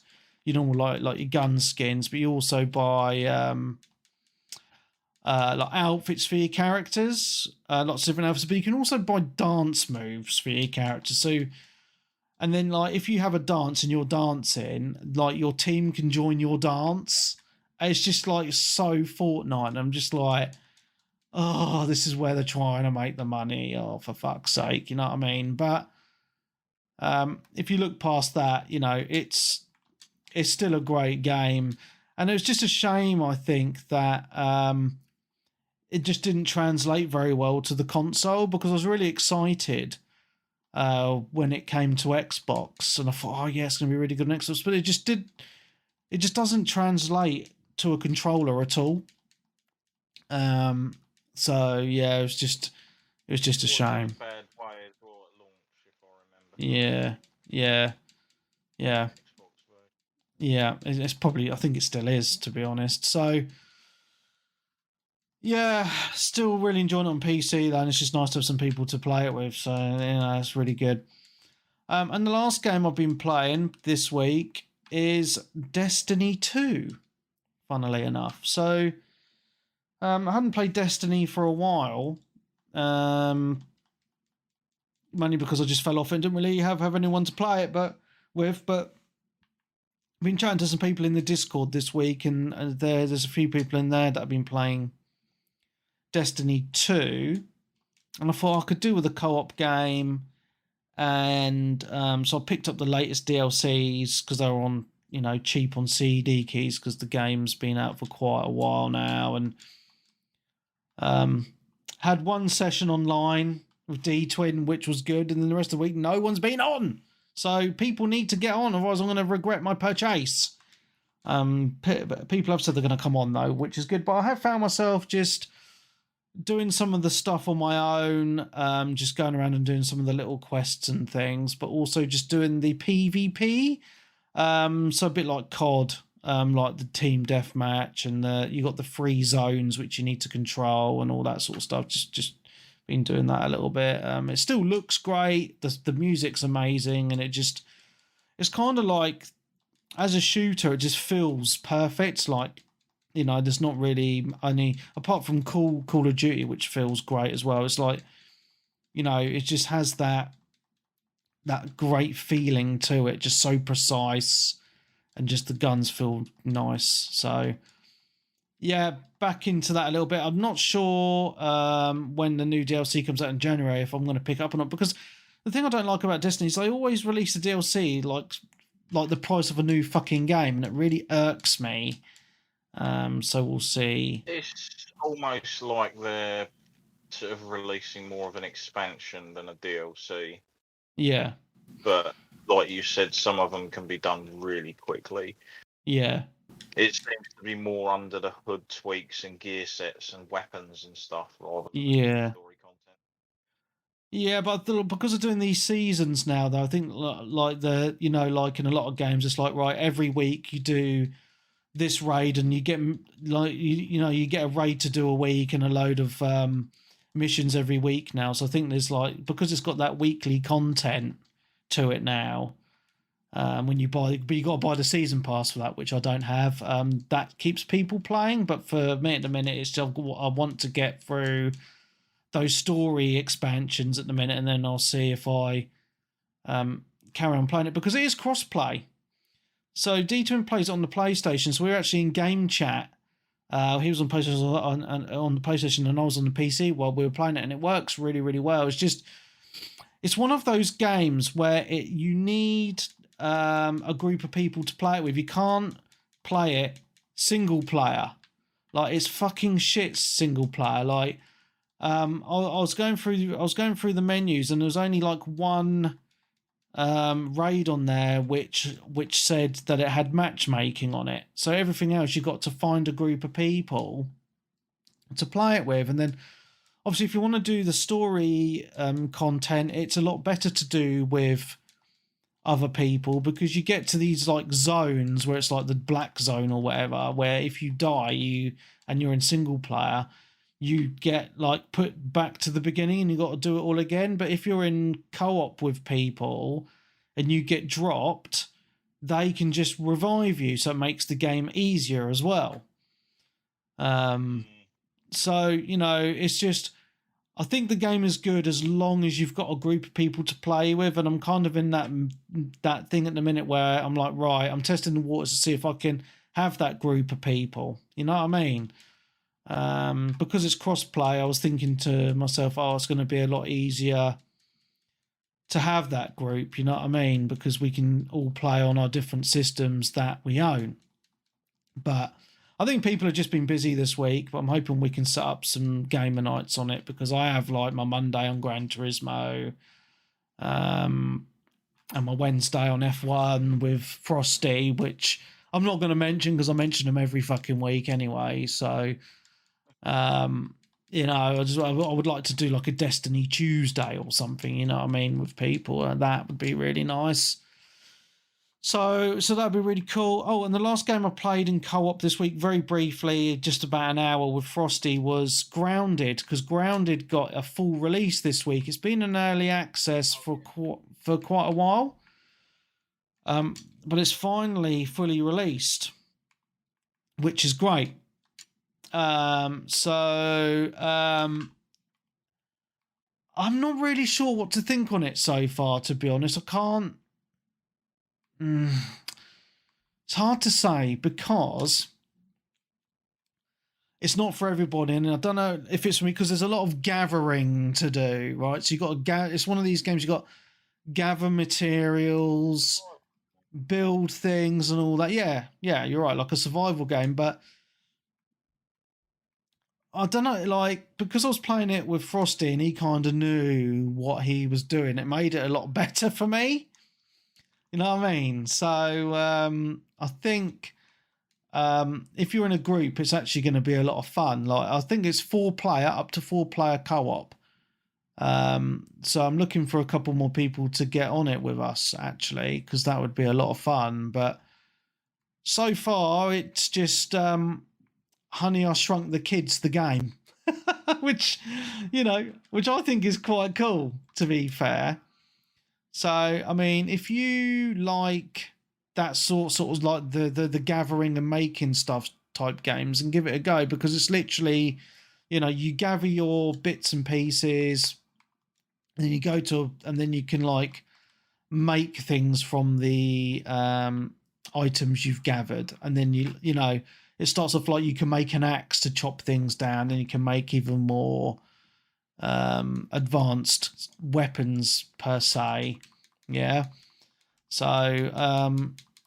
like your gun skins, but you also buy like outfits for your characters, lots of different outfits, but you can also buy dance moves for your characters. So, and then like if you have a dance and you're dancing, like your team can join your dance. It's just like so Fortnite. And I'm just like, oh, this is where they're trying to make the money. Oh, for fuck's sake, you know what I mean? But if you look past that, it's still a great game. And it was just a shame, I think, that it just didn't translate very well to the console, because I was really excited when it came to Xbox, and I thought, oh yeah, it's going to be really good on Xbox, but it just doesn't translate to a controller at all. So yeah, it was just a shame. Bad way as well at launch, if I remember. Yeah. Yeah, it's probably, I think it still is, to be honest. So yeah, still really enjoying it on PC though, and it's just nice to have some people to play it with. So it's really good. And the last game I've been playing this week is Destiny 2, funnily enough. So I hadn't played Destiny for a while, mainly because I just fell off and didn't really have anyone to play it with. But I've been chatting to some people in the Discord this week, and there's a few people in there that have been playing Destiny 2, and I thought I could do with a co-op game. And so I picked up the latest DLCs because they were on, cheap on CD keys, because the game's been out for quite a while now, and had one session online with D-Twin, which was good, and then the rest of the week no one's been on. So people need to get on, otherwise I'm going to regret my purchase. People have said they're going to come on though, which is good, but I have found myself just doing some of the stuff on my own, just going around and doing some of the little quests and things, but also just doing the PvP. So a bit like COD, like the team deathmatch, and you got the free zones which you need to control and all that sort of stuff. Just been doing that a little bit. It still looks great. The music's amazing, and it's kind of like, as a shooter, it just feels perfect. Like, there's not really any, apart from Call of Duty, which feels great as well. It's like, it just has that great feeling to it, just so precise, and just the guns feel nice. So yeah, back into that a little bit. I'm not sure when the new DLC comes out in January if I'm going to pick up or not, because the thing I don't like about Destiny is they always release a DLC like the price of a new fucking game, and it really irks me. So we'll see. It's almost like they're sort of releasing more of an expansion than a DLC. Yeah. But like you said, some of them can be done really quickly. Yeah. It seems to be more under the hood tweaks and gear sets and weapons and stuff rather than story content. Yeah, but because of doing these seasons now, though, I think like like in a lot of games, it's like, right, every week you do this raid, and you get like you get a raid to do a week and a load of missions every week now. So I think there's like, because it's got that weekly content to it now. When you buy, but you got to buy the season pass for that, which I don't have. That keeps people playing, but for me at the minute, it's just I want to get through those story expansions at the minute, and then I'll see if I carry on playing it, because it is cross-play. So D2 plays it on the PlayStation, so we were actually in game chat. He was on PlayStation on the PlayStation, and I was on the PC while we were playing it, and it works really, really well. It's one of those games where you need a group of people to play it with. You can't play it single player. Like, it's fucking shit single player. Like, I was going through the menus, and there was only like one raid on there which said that it had matchmaking on it. So everything else, you got to find a group of people to play it with. And then obviously, if you want to do the story content, it's a lot better to do with other people, because you get to these like zones where it's like the black zone or whatever, where if you die and you're in single player, you get like put back to the beginning and you got to do it all again. But if you're in co-op with people and you get dropped, they can just revive you, so it makes the game easier as well. So it's just, I think the game is good as long as you've got a group of people to play with, and I'm kind of in that thing at the minute where I'm like, right, I'm testing the waters to see if I can have that group of people. You know what I mean? Because it's cross-play, I was thinking to myself, it's going to be a lot easier to have that group, you know what I mean? Because we can all play on our different systems that we own. But I think people have just been busy this week, but I'm hoping we can set up some gamer nights on it, because I have like my Monday on Gran Turismo, and my Wednesday on F1 with Frosty, which I'm not going to mention because I mention them every fucking week anyway. So, I would like to do like a Destiny Tuesday or something, you know what I mean, with people, and that would be really nice. So that'd be really cool. Oh, and the last game I played in co-op this week, very briefly, just about an hour with Frosty, was Grounded, because Grounded got a full release this week. It's been in early access for quite a while, but it's finally fully released, which is great. I'm not really sure what to think on it so far, to be honest. I can't. It's hard to say, because it's not for everybody, and I don't know if it's for me, because there's a lot of gathering to do, right? So you got to it's one of these games you got gather materials, build things, and all that. Yeah, you're right, like a survival game, but I don't know, like, because I was playing it with Frosty and he kind of knew what he was doing, it made it a lot better for me. You know what I mean? So I think if you're in a group, it's actually going to be a lot of fun. Like I think it's 4-player, up to 4-player co-op. So I'm looking for a couple more people to get on it with us, actually, because that would be a lot of fun. But so far, it's just Honey, I Shrunk the Kids, the game, which I think is quite cool, to be fair. So, I mean, if you like that sort of like the gathering and making stuff type games, and give it a go, because it's literally, you gather your bits and pieces, and then you go to, and then you can like make things from the items you've gathered, and then it starts off like you can make an axe to chop things down, and you can make even more advanced weapons per se. Yeah. So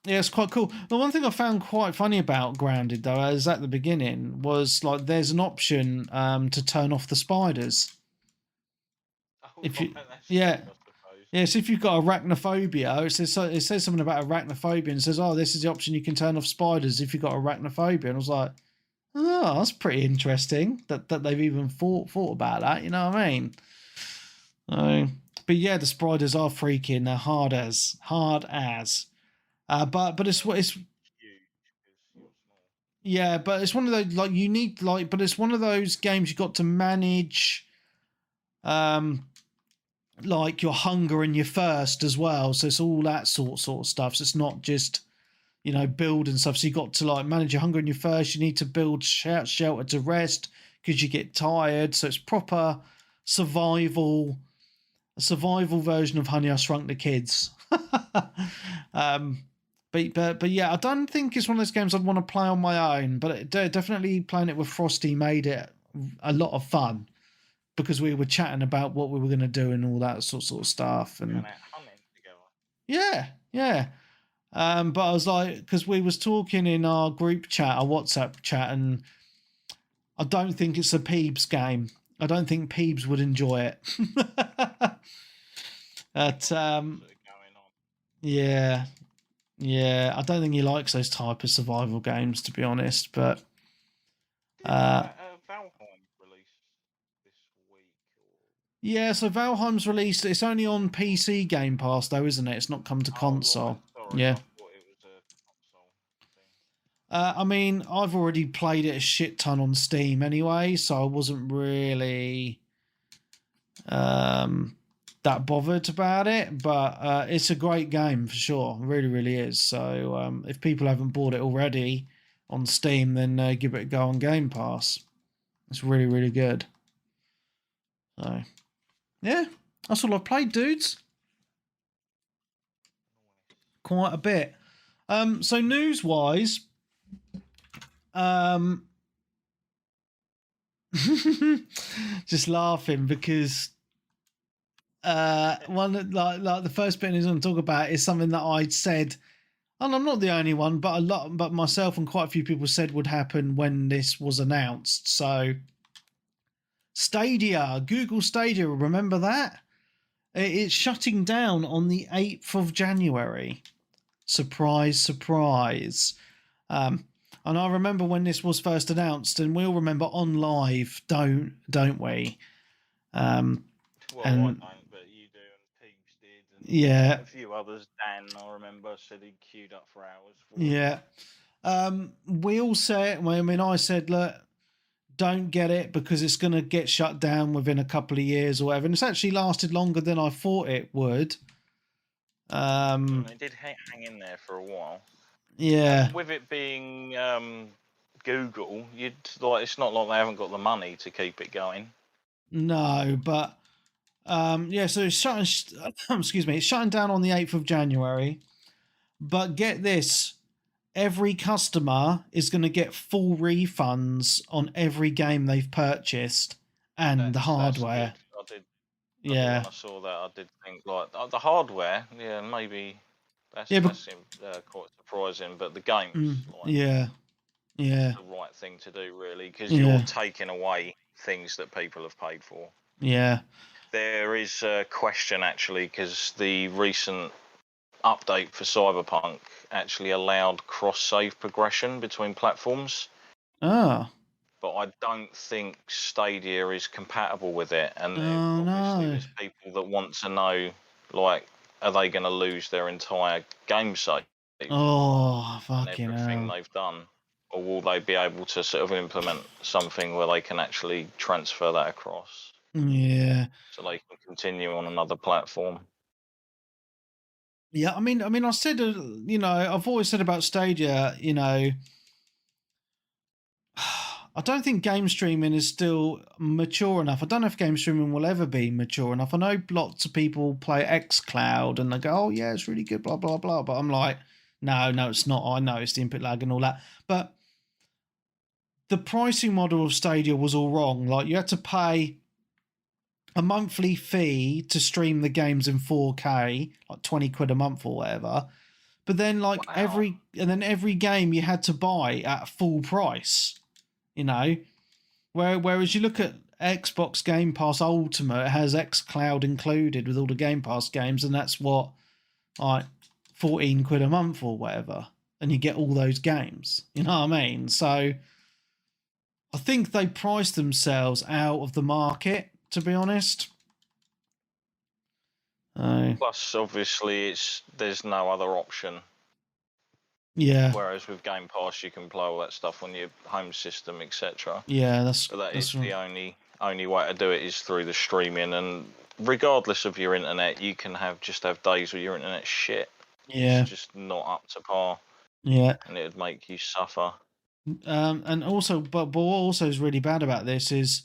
yeah, it's quite cool. The one thing I found quite funny about Grounded, though, is at the beginning, was like there's an option to turn off the spiders. If you, yeah. Yes, if you've got arachnophobia, it says something about arachnophobia, and it says, "Oh, this is the option you can turn off spiders if you've got arachnophobia." And I was like, "Oh, that's pretty interesting that they've even thought about that." You know what I mean? But yeah, the spiders are freaking. They're hard as. But it's yeah, but it's one of those like you need like, but it's one of those games you got to manage. Like your hunger and your thirst as well, so it's all that sort of stuff. So it's not just build and stuff. So you got to like manage your hunger and your thirst. You need to build shelter to rest because you get tired. So it's proper survival version of Honey, I Shrunk the Kids. But yeah, I don't think it's one of those games I'd want to play on my own. But definitely playing it with Frosty made it a lot of fun, because we were chatting about what we were going to do and all that sort of stuff. And yeah. But I was like, because we was talking in our group chat, our WhatsApp chat, and I don't think it's a Peebs game. I don't think Peebs would enjoy it. Yeah. I don't think he likes those type of survival games, to be honest. But yeah, so Valheim's released. It's only on PC Game Pass, though, isn't it? It's not come to console. Right. Sorry, yeah. I thought it was a console thing. I mean, I've already played it a shit ton on Steam anyway, so I wasn't really that bothered about it. But it's a great game for sure. It really, really is. So if people haven't bought it already on Steam, then give it a go on Game Pass. It's really, really good. So yeah, that's all I've played, dudes. Quite a bit. So news-wise, just laughing because one like the first bit I was going to talk about is something that I'd said, and I'm not the only one, but myself and quite a few people said would happen when this was announced. So Stadia, Google Stadia, remember that? It's shutting down on the 8th of January. Surprise, surprise. And I remember when this was first announced, and we all remember On Live, don't we? Well, I don't, but you do, and Peeps did, and yeah, a few others. Dan, I remember, said he queued up for hours. Yeah. We all said, I mean, I said, look, don't get it because it's going to get shut down within a couple of years or whatever. And it's actually lasted longer than I thought it would. It did hang in there for a while. Yeah. With it being Google, it's not like they haven't got the money to keep it going. No, but yeah. So it's shutting. Excuse me. It's shutting down on the 8th of January. But get this: every customer is going to get full refunds on every game they've purchased and the hardware. Yeah. When I saw that, I did think like the hardware. Yeah, maybe that's quite surprising. But the games, yeah, the right thing to do, really, because you're taking away things that people have paid for. Yeah. There is a question actually, because the recent update for Cyberpunk actually allowed cross-save progression between platforms. Ah. But I don't think Stadia is compatible with it. And Oh, obviously no. there's people that want to know, like, are they going to lose their entire game save Oh, and fucking everything hell. they've done? Or will they be able to sort of implement something where they can actually transfer that across Yeah. so they can continue on another platform? Yeah, I mean, I said, I've always said about Stadia, I don't think game streaming is still mature enough. I don't know if game streaming will ever be mature enough. I know lots of people play xCloud and they go, oh, yeah, it's really good, blah, blah, blah. But I'm like, no, it's not. I know it's the input lag and all that. But the pricing model of Stadia was all wrong. Like, you had to pay a monthly fee to stream the games in 4K, like 20 quid a month or whatever. But then, like, Wow. every game you had to buy at full price, Whereas you look at Xbox Game Pass Ultimate, it has xCloud included with all the Game Pass games, and that's what, like, 14 quid a month or whatever. And you get all those games. You know what I mean? So I think they priced themselves out of the market, to be honest. Plus, obviously, there's no other option. Yeah. Whereas with Game Pass, you can play all that stuff on your home system, etc. Yeah, But that is the only way to do it is through the streaming. And regardless of your internet, you can just have days where your internet's shit. Yeah. It's just not up to par. Yeah. And it'd make you suffer. And also, but what also is really bad about this is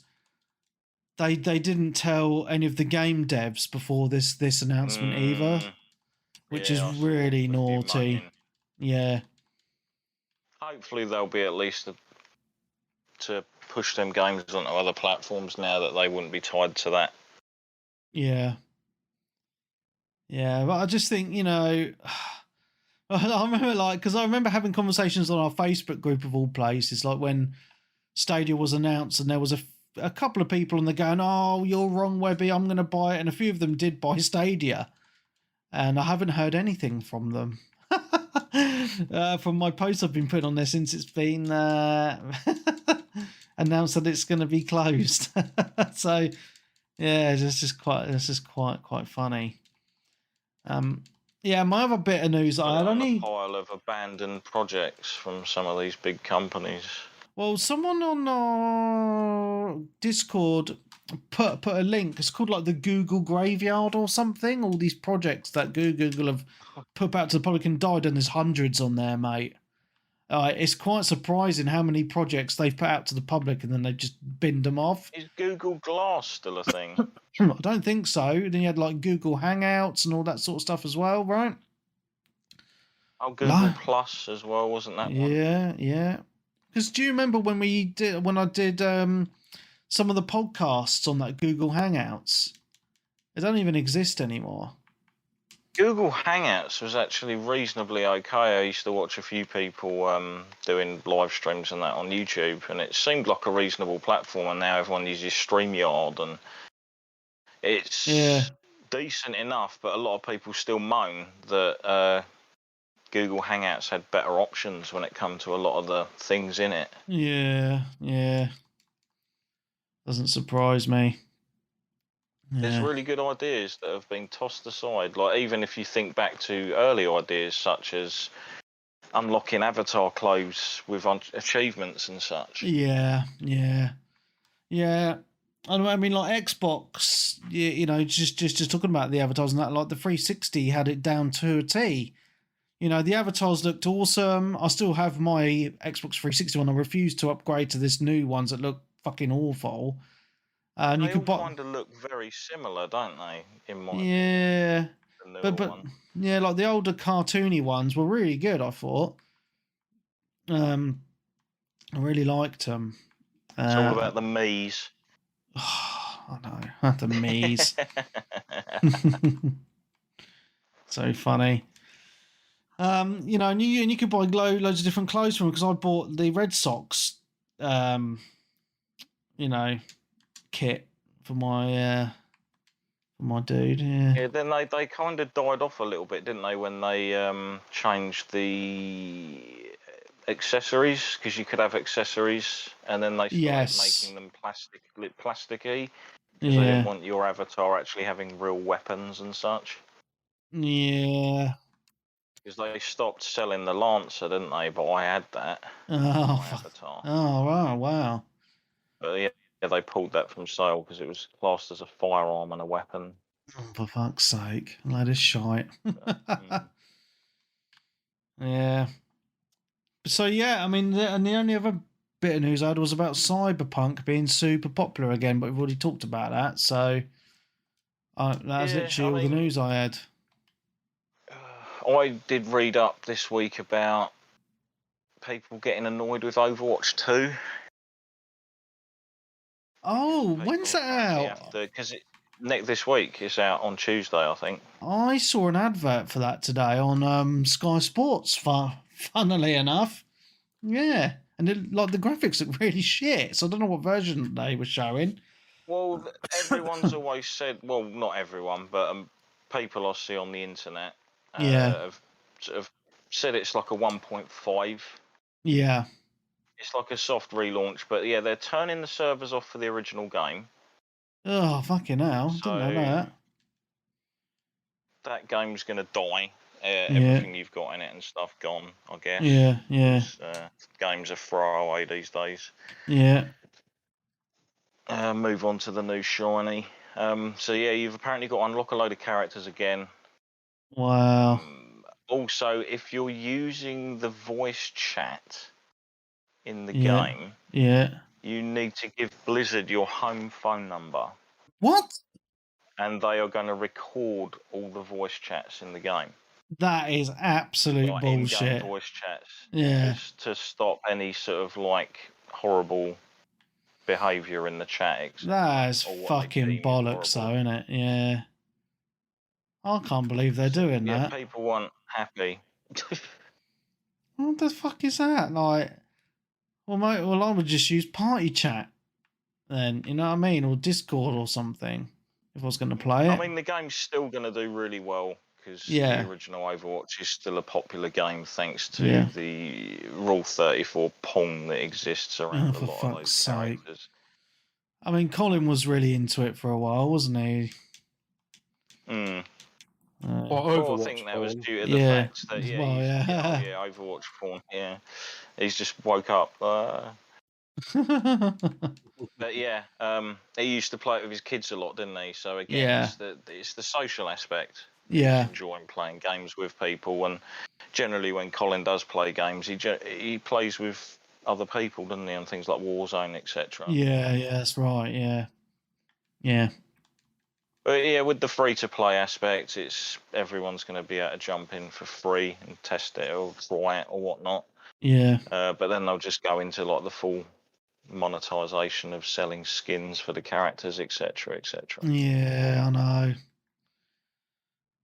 they didn't tell any of the game devs before this announcement either, which is really naughty. Yeah. Hopefully they'll be at least to push them games onto other platforms now that they wouldn't be tied to that. Yeah. Yeah, but I just think, I remember, because I remember having conversations on our Facebook group of all places, like when Stadia was announced, and there was a couple of people and they're going, oh, you're wrong, Webby, I'm going to buy it. And a few of them did buy Stadia. And I haven't heard anything from them. From my posts I've been putting on there since it's been announced that it's going to be closed. So, yeah, it's just quite funny. Yeah, my other bit of news, I had only a pile of abandoned projects from some of these big companies. Well, someone on our Discord put a link. It's called like the Google Graveyard or something. All these projects that Google have put out to the public and died, and there's hundreds on there, mate. It's quite surprising how many projects they've put out to the public and then they've just binned them off. Is Google Glass still a thing? I don't think so. Then you had like Google Hangouts and all that sort of stuff as well, right? Oh, Google Plus as well, wasn't that one? Yeah. Because do you remember when I did some of the podcasts on that Google Hangouts? They don't even exist anymore. Google Hangouts was actually reasonably okay. I used to watch a few people doing live streams and that on YouTube, and it seemed like a reasonable platform. And now everyone uses StreamYard, and it's decent enough. But a lot of people still moan that Google Hangouts had better options when it come to a lot of the things in it. Yeah. Doesn't surprise me. There's really good ideas that have been tossed aside. Like, even if you think back to early ideas such as unlocking avatar clothes with achievements and such. Yeah. I mean, like Xbox, just talking about the avatars and that, like the 360 had it down to a T. The avatars looked awesome. I still have my Xbox 360 one. I refuse to upgrade to this new ones that look fucking awful. And they you could kind of look very similar, don't they? In my opinion, but yeah, like the older cartoony ones were really good. I thought. I really liked them. It's all about the me's. I know the me's. So funny. And you could buy loads of different clothes from them, because I bought the Red Sox, kit for my my dude. Yeah. Yeah, then they kind of died off a little bit, didn't they, when they changed the accessories, because you could have accessories, and then they started making them plasticky, because they didn't want your avatar actually having real weapons and such. Yeah. Because they stopped selling the Lancer, didn't they? But I had that. Oh, my avatar. Oh, wow. But yeah, they pulled that from sale because it was classed as a firearm and a weapon. Oh, for fuck's sake. That is shite. Yeah. So, yeah, I mean, the only other bit of news I had was about Cyberpunk being super popular again, but we've already talked about that. So, that was literally all the news I had. I did read up this week about people getting annoyed with Overwatch 2. Oh, when's that out? Because this week it's out on Tuesday, I think. I saw an advert for that today on Sky Sports. Funnily enough, yeah, and the graphics look really shit. So I don't know what version they were showing. Well, everyone's always said. Well, not everyone, but people I see on the internet have sort of said it's like a 1.5. Yeah. It's like a soft relaunch, but yeah, they're turning the servers off for the original game. Oh, fucking hell. So didn't know that. That game's going to die. Everything you've got in it and stuff gone, I guess. Yeah. Games are throwaway these days. Yeah. Move on to the new shiny. So yeah, you've apparently got to unlock a load of characters again. Wow. Also, if you're using the voice chat in the game, you need to give Blizzard your home phone number. What? And they are going to record all the voice chats in the game. That is absolute bullshit. In-game voice chats. Yeah. To stop any sort of horrible behaviour in the chat. That is fucking bollocks, though, isn't it? Yeah. I can't believe they're doing that. Yeah, people weren't happy. What the fuck is that? Like, well, mate, I would just use party chat then, you know what I mean? Or Discord or something, if I was going to play it. I mean, the game's still going to do really well, because the original Overwatch is still a popular game thanks to the Rule 34 pong that exists around a lot of those characters. I mean, Colin was really into it for a while, wasn't he? I think that was due to the fact that Overwatch porn. Yeah, he's just woke up. But yeah, he used to play it with his kids a lot, didn't he? So again, it's the social aspect. Yeah, he's enjoying playing games with people, and generally when Colin does play games, he plays with other people, doesn't he, on things like Warzone, etc. Yeah, that's right. Yeah. But yeah, with the free-to-play aspect, it's everyone's going to be able to jump in for free and test it or try it or whatnot. Yeah. But then they'll just go into the full monetization of selling skins for the characters, etc. Yeah, I know.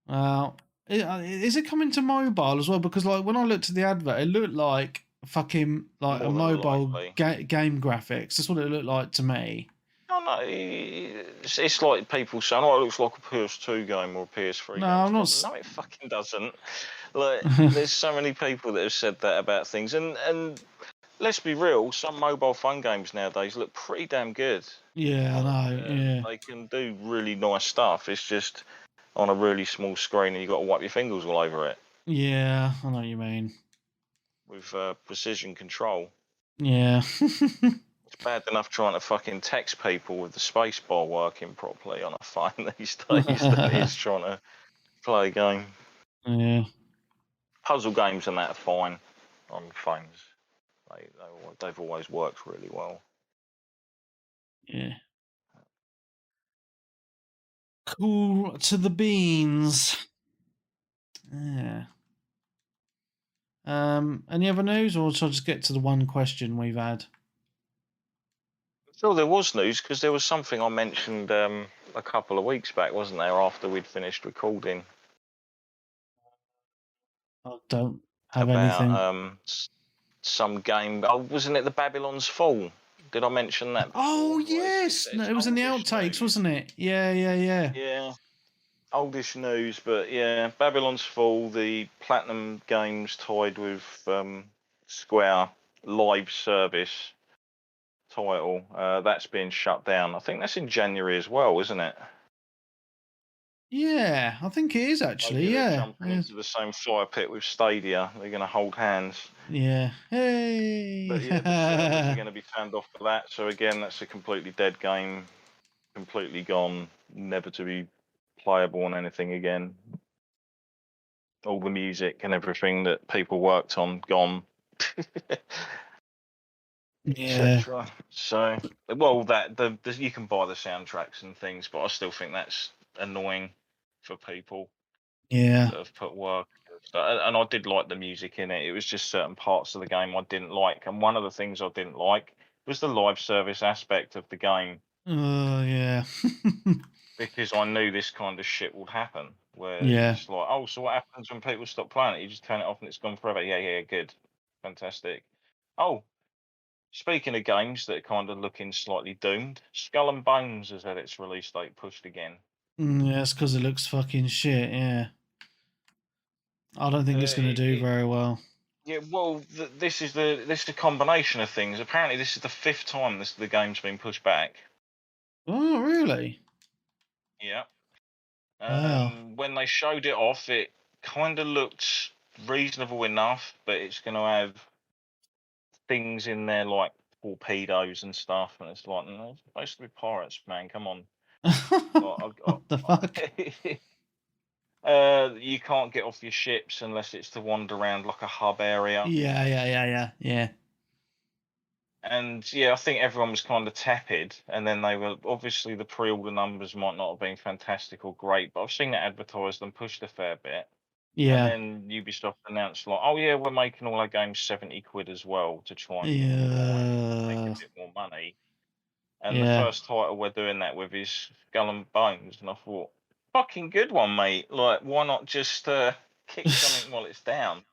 Well, is it coming to mobile as well? Because when I looked at the advert, it looked like fucking a mobile game graphics. That's what it looked like to me. No, it's like people saying, "Oh, it looks like a PS2 game or a PS3 game." I'm not. No, it fucking doesn't. There's so many people that have said that about things, and let's be real, some mobile phone games nowadays look pretty damn good. Yeah, I know. Yeah, they can do really nice stuff. It's just on a really small screen, and you've got to wipe your fingers all over it. Yeah, I know what you mean. With precision control. Yeah. It's bad enough trying to fucking text people with the spacebar working properly on a phone these days than it is trying to play a game. Yeah. Puzzle games and that are fine on phones. They've always worked really well. Yeah. Cool to the beans. Yeah. Any other news, or shall I just get to the one question we've had? Sure, there was news, because there was something I mentioned a couple of weeks back, wasn't there, after we'd finished recording? I don't have anything. Some game. Oh, wasn't it the Babylon's Fall? Did I mention that before? Oh Like, yes, no, it was in the oldish outtakes, news. wasn't it? Yeah. Yeah, oldish news, but yeah, Babylon's Fall, the Platinum Games tied with Square live service title, that's been shut down. I think that's in January as well, isn't it? Yeah, I think it is actually. Maybe they're Yeah, jumping into the same fire pit with Stadia. They're going to hold hands. yeah. Hey. But yeah, the servers are going to be turned off for that. So again, that's a completely dead game, completely gone, never to be playable on anything again. All the music and everything that people worked on gone, Yeah, etc. So, well, the you can buy the soundtracks and things, but I still think that's annoying for people yeah. that have put work. And I did like the music in it. It was just certain parts of the game I didn't like, and one of the things I didn't like was the live service aspect of the game, Yeah. because I knew this kind of shit would happen. Where Yeah. it's like, oh, so what happens when people stop playing it? You just turn it off and it's gone forever. Yeah, good, fantastic. Oh, speaking of games that are kind of looking slightly doomed, Skull and Bones has had its release date pushed again. Yeah, it's because it looks fucking shit. Yeah. I don't think it's going to do It, very well. Yeah, well, this is a combination of things. Apparently, this is the fifth time the game's been pushed back. Oh, really? Yeah. Wow. When they showed it off, it kind of looked reasonable enough, but it's going to have things in there like torpedoes and stuff, and it's like, no, it's supposed to be pirates, man. Come on. What the fuck? You can't get off your ships unless it's to wander around like a hub area. Yeah. And yeah, I think everyone was kind of tepid, and then they were obviously the pre-order numbers might not have been fantastic or great, but I've seen it advertised and pushed a fair bit. And Yeah. then Ubisoft announced like, oh yeah, we're making all our games 70 quid as well to try and make a Yeah. bit more money. And the Yeah. first title we're doing that with is Skull and Bones, and I thought, fucking good one, mate. Like, why not just kick something while it's down?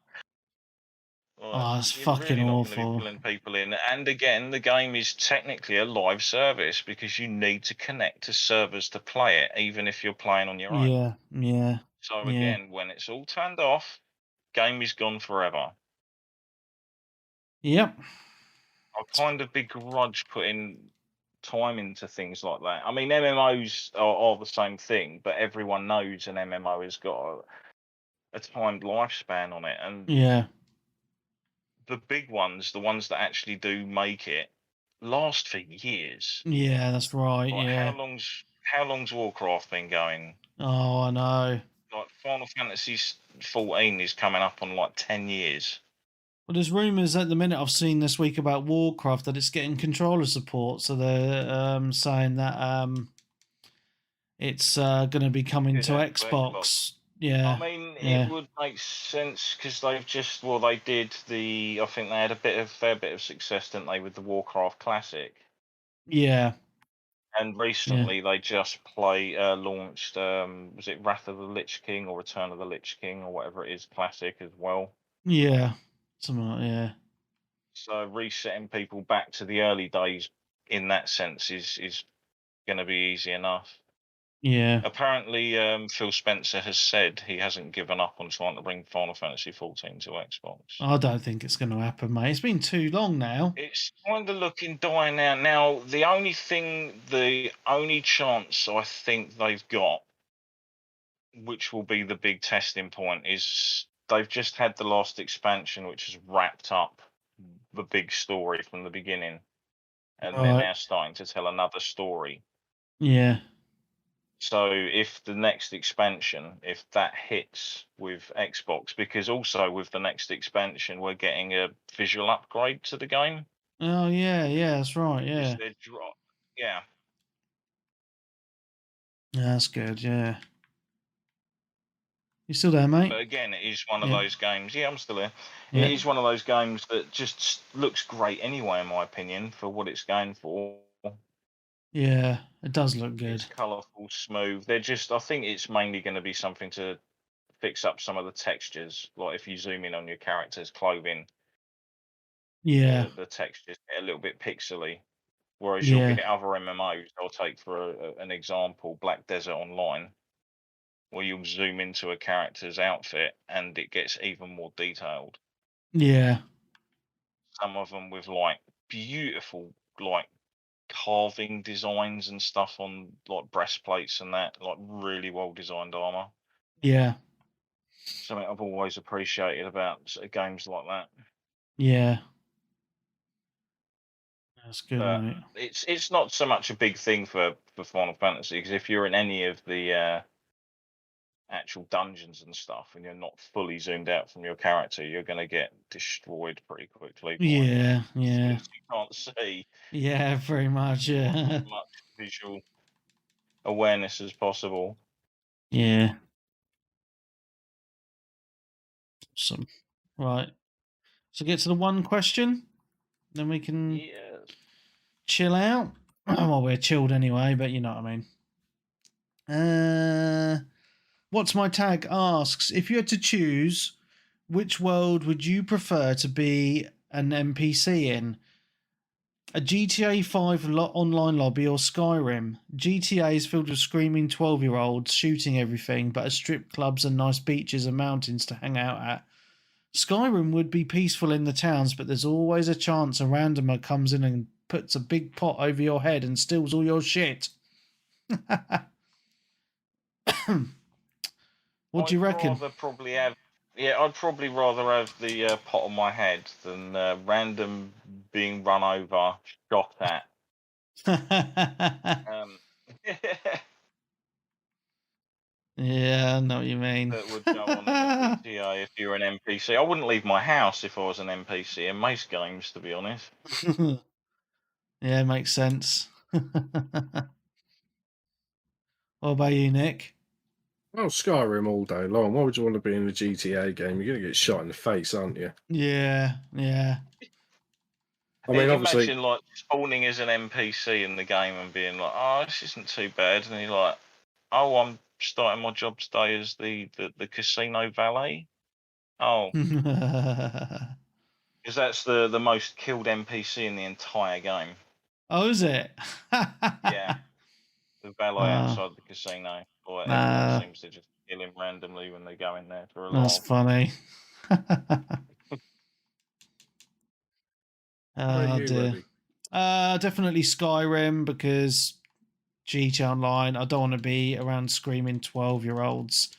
Like, Oh, it's you're fucking really not going to be awful. pulling people in. And again, the game is technically a live service because you need to connect to servers to play it, even if you're playing on your own. Yeah. So again, when it's all turned off, game is gone forever. Yep. I kind of begrudge putting time into things like that. I mean, MMOs are the same thing, but everyone knows an MMO has got a timed lifespan on it, and Yeah. the big ones, the ones that actually do make it, last for years. Yeah, that's right. Like Yeah. how long's Warcraft been going? Oh, I know. Like Final Fantasy 14 is coming up on like 10 years. Well, there's rumours at the minute I've seen this week about Warcraft that it's getting controller support. So they're saying that it's going to be coming to Xbox. I Yeah. mean, it Yeah. would make sense because they've just, well, they did I think they had a fair bit of success, didn't they, with the Warcraft Classic? Yeah. And recently they just launched, was it Wrath of the Lich King or Return of the Lich King or whatever it is, Classic as well. Yeah. Something like, yeah. So resetting people back to the early days in that sense is going to be easy enough. Yeah. Apparently, Phil Spencer has said he hasn't given up on trying to bring Final Fantasy 14 to Xbox. I don't think it's going to happen, mate. It's been too long now. It's kind of looking dire now. Now, the only chance I think they've got, which will be the big testing point, is they've just had the last expansion, which has wrapped up the big story from the beginning, and they're now starting to tell another story. Yeah. So if the next expansion, if that hits with Xbox, because also with the next expansion, we're getting a visual upgrade to the game. Oh, yeah, that's right, yeah. Yeah. That's good, yeah. You still there, mate? But again, it is one of those games. Yeah, I'm still here. Yeah. It is one of those games that just looks great anyway, in my opinion, for what it's going for. Yeah, it does look good. It's colourful, smooth. I think it's mainly going to be something to fix up some of the textures. Like if you zoom in on your character's clothing, Yeah. the textures get a little bit pixely. Whereas you'll Yeah. get other MMOs. I'll take for an example, Black Desert Online, where you'll zoom into a character's outfit and it gets even more detailed. Yeah. Some of them with like beautiful like carving designs and stuff on like breastplates and that, like really well designed armor. Yeah. Something I've always appreciated about sort of games like that. Yeah. That's good, But mate. it's not so much a big thing for Final Fantasy, because if you're in any of the actual dungeons and stuff and you're not fully zoomed out from your character, you're going to get destroyed pretty quickly by it. Yeah. Yeah. Because you can't see. Yeah. Very much. You want Yeah. as much visual awareness as possible. Yeah. Awesome. Right. So get to the one question, then we can Yes. chill out. Well, we're chilled anyway, but you know what I mean. What's my tag asks, if you had to choose, which world would you prefer to be an NPC in? A GTA 5 online lobby or Skyrim? GTA is filled with screaming 12-year-olds shooting everything, but has strip clubs and nice beaches and mountains to hang out at. Skyrim would be peaceful in the towns, but there's always a chance a randomer comes in and puts a big pot over your head and steals all your shit. What do you reckon? I'd probably rather have the pot on my head than random being run over, shot at. Um, Yeah, I know what you mean. that would go on in a GTA if you're an NPC. I wouldn't leave my house if I was an NPC in most games, to be honest. Yeah, makes sense. What about you, Nick? Oh, Skyrim all day long. Why would you want to be in a GTA game? You're going to get shot in the face, aren't you? Yeah, yeah. I mean, obviously, Imagine like spawning as an NPC in the game and being like, "Oh, this isn't too bad," and you're like, "Oh, I'm starting my job today as the casino valet." Oh, because that's the most killed NPC in the entire game. Oh, is it? Yeah, the valet Uh, outside the casino, or everyone nah, seems to just kill him randomly when they go in there for a that's laugh. funny. what about Oh you, dear. Webby? Definitely Skyrim, because GTA Online. I don't want to be around screaming 12-year-olds.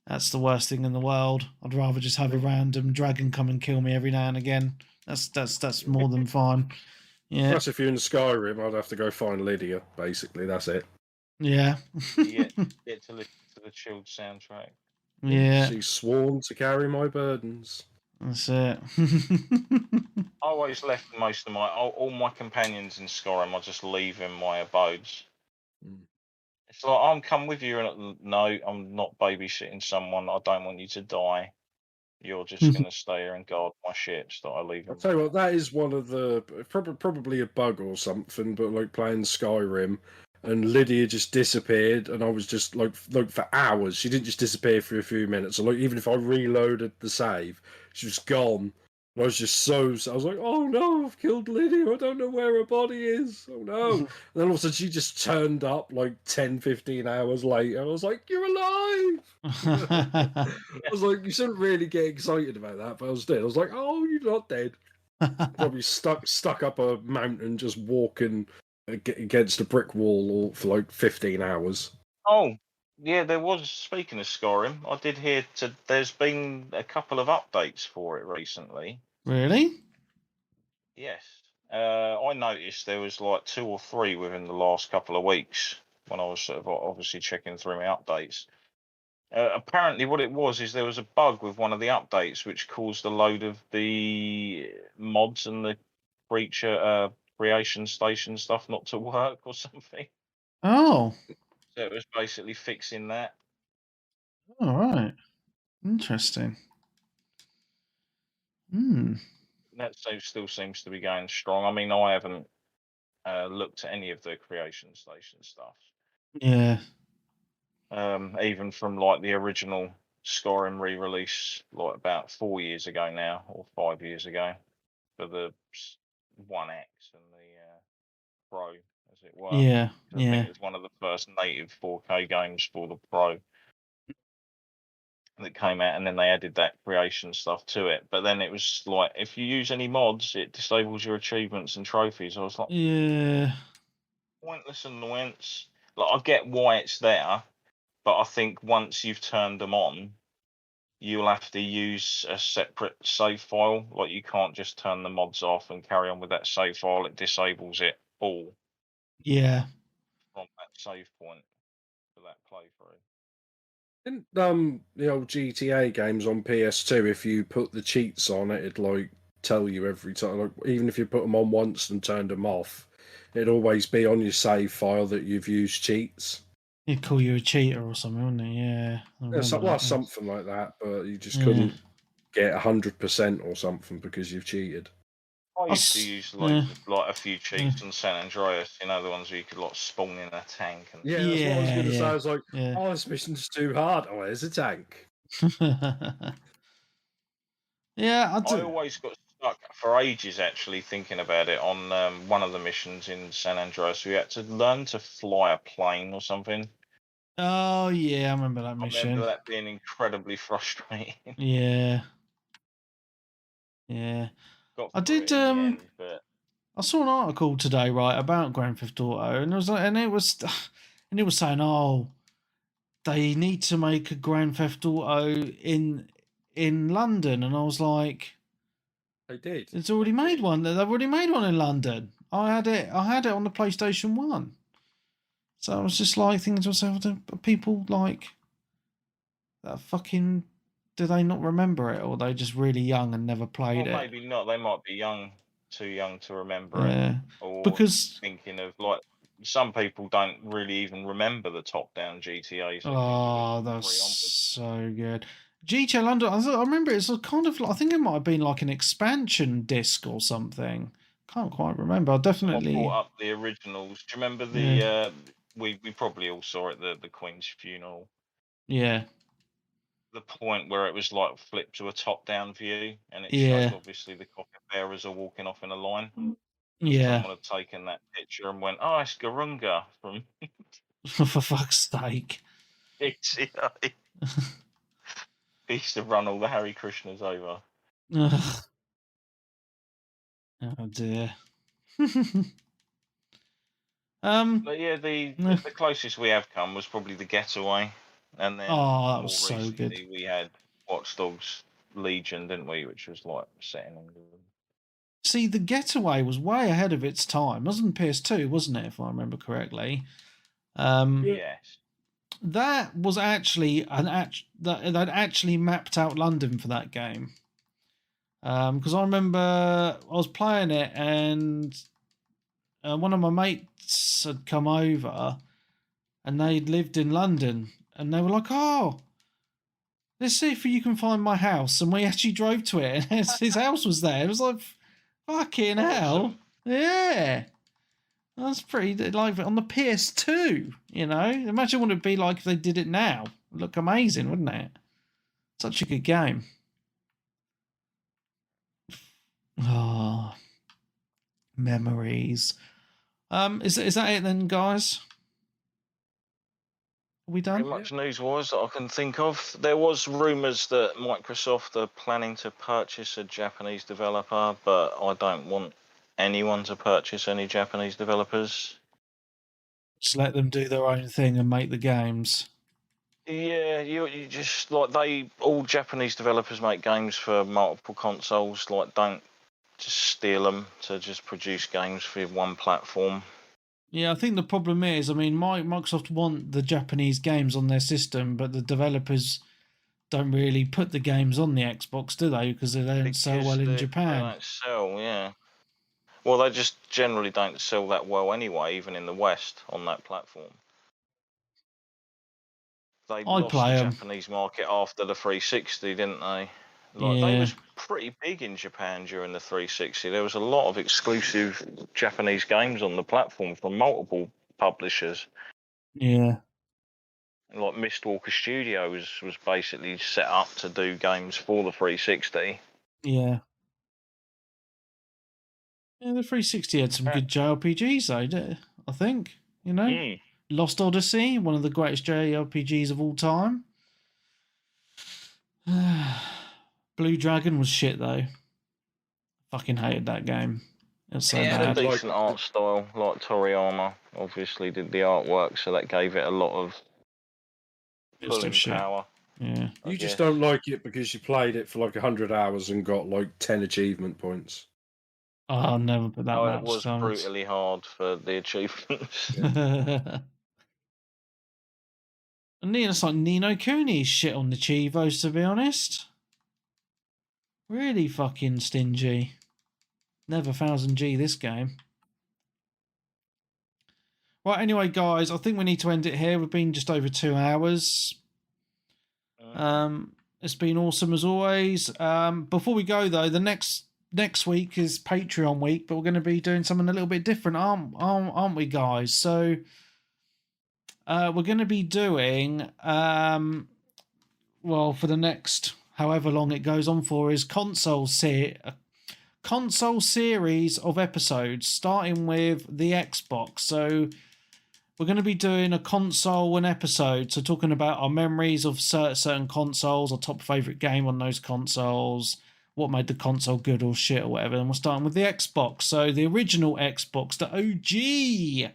That's the worst thing in the world. I'd rather just have a random dragon come and kill me every now and again. That's more than fine. Yeah. Plus, if you're in Skyrim, I'd have to go find Lydia. Basically, that's it. Yeah. You get to listen to the chilled soundtrack. Yeah. She's sworn to carry my burdens. That's it. I always left most of all my companions in Skyrim. I just leave in my abodes. Mm. It's like, I'm come with you, and no, I'm not babysitting someone. I don't want you to die. You're just gonna stay here and guard my shit. So I leave I'll him. tell you what, that is one of the probably a bug or something, but like playing Skyrim, and Lydia just disappeared, and I was just like for hours. She didn't just disappear for a few minutes. So like even if I reloaded the save, she was gone. And I was just I was like, oh no, I've killed Lydia. I don't know where her body is. Oh no. And then all of a sudden she just turned up like 10, 15 hours later. And I was like, you're alive. I was like, you shouldn't really get excited about that, but I was dead. I was like, oh, you're not dead. Probably stuck up a mountain, just walking against a brick wall for like 15 hours. Oh, yeah, there was. Speaking of Skyrim, I did hear there's been a couple of updates for it recently. Really? Yes. I noticed there was like 2 or 3 within the last couple of weeks when I was sort of obviously checking through my updates. Apparently, what it was is there was a bug with one of the updates which caused a load of the mods and the creation station stuff not to work or something. Oh. So it was basically fixing that. All right. Interesting. Hmm. That still seems to be going strong. I mean, I haven't looked at any of the creation station stuff. Yeah. Even from like the original Skyrim re-release, like about 4 years ago now, or 5 years ago, for the One X and the Pro, as it were. Yeah, I think yeah. it was one of the first native 4K games for the Pro that came out, and then they added that creation stuff to it. But then it was like, if you use any mods, it disables your achievements and trophies. I was like, Yeah. pointless annoyance. Like, I get why it's there, but I think once you've turned them on, you'll have to use a separate save file. Like, you can't just turn the mods off and carry on with that save file. It disables it all Yeah. from that save point for that playthrough. In the old GTA games on PS2, if you put the cheats on, it'd like tell you every time. Like, even if you put them on once and turned them off, it'd always be on your save file that you've used cheats. He'd call you a cheater or something, wouldn't he? Yeah. I Yeah, remember well, that. something like that, but you just Yeah. couldn't get 100% or something because you've cheated. I used to use like a few cheats on San Andreas, you know, the ones where you could like spawn in a tank and Yeah, that's what I was going to say. I was like, yeah. oh, this mission's too hard. Oh, there's a tank. Yeah, I do. I always got stuck for ages actually thinking about it on one of the missions in San Andreas. We had to learn to fly a plane or something. Oh yeah, I remember that I mission. remember that being incredibly frustrating. Yeah. Yeah. Got I through did it in the end, but I saw an article today, right, about Grand Theft Auto, and it was saying, oh, they need to make a Grand Theft Auto in London, and I was like, they did. It's already made one. They've already made one in London. I had it on the PlayStation 1. So I was just like thinking to myself, do people like that fucking, do they not remember it, or are they just really young and never played it? Maybe not. They might be too young to remember Yeah. it, or Because thinking of like some people don't really even remember the top-down GTAs. oh, that was so good. GTA London. I remember it's kind of. I think it might have been like an expansion disc or something. Can't quite remember. I definitely brought up the originals. Do you remember the? We probably all saw it. The Queen's funeral. Yeah. The point where it was like flipped to a top-down view, and it Yeah. showed obviously the coffin bearers are walking off in a line. Yeah. Someone had taken that picture and went, "Oh, it's Garunga from For fuck's sake. GTA." He used to run all the Harry Krishnas over. Ugh. Oh dear. But yeah, the closest we have come was probably the Getaway, and then that more was so recently good. we had Watch Dogs Legion, didn't we? Which was like set in England. See, the Getaway was way ahead of its time. It wasn't PS2, wasn't it? If I remember correctly. Yes. That was actually they'd actually mapped out London for that game. Because I remember I was playing it and one of my mates had come over and they'd lived in London and they were like, "Oh, let's see if you can find my house." And we actually drove to it and his house was there. It was like, fucking hell. Yeah. That's pretty, like, on the PS2, you know? Imagine what it'd be like if they did it now. It'd look amazing, wouldn't it? Such a good game. Oh, memories. Is that it then, guys? Are we done? Pretty much news-wise that I can think of. There was rumours that Microsoft are planning to purchase a Japanese developer, but I don't want anyone to purchase any Japanese developers. Just let them do their own thing and make the games. Yeah, you just like all Japanese developers make games for multiple consoles. Like, don't just steal them to just produce games for one platform. Yeah, I think the problem is, I mean, Microsoft want the Japanese games on their system, but the developers don't really put the games on the Xbox, do they? Because they don't sell well in Japan. They don't sell, yeah. Well, they just generally don't sell that well anyway, even in the West on that platform. They lost the Japanese market after the 360, didn't they? They was pretty big in Japan during the 360. There was a lot of exclusive Japanese games on the platform from multiple publishers. Yeah. Like Mistwalker Studios was basically set up to do games for the 360. Yeah. Yeah, the 360 had some good JRPGs though, I think. You know? Lost Odyssey, one of the greatest JRPGs of all time. Blue Dragon was shit though. Fucking hated that game. It was so It had a bad. decent art style, like Toriyama obviously did the artwork, so that gave it a lot of pulling power. Yeah. You just don't like it because you played it for like 100 hours and got like 10 achievement points. Oh, I'll never put that much. It was brutally hard for the achievements. And it's like No Kuni shit on the Chivos, to be honest. Really fucking stingy. Never 1000G this game. Right, anyway, guys, I think we need to end it here. We've been just over 2 hours. It's been awesome as always. Before we go, though, the next week is Patreon week, but we're going to be doing something a little bit different, aren't we, guys? So we're going to be doing, well, for the next however long it goes on for, is console series of episodes, starting with the Xbox. So we're going to be doing a console and episode, so talking about our memories of certain consoles, our top favourite game on those consoles, what made the console good or shit or whatever. And we're starting with the Xbox, so the original Xbox, the OG.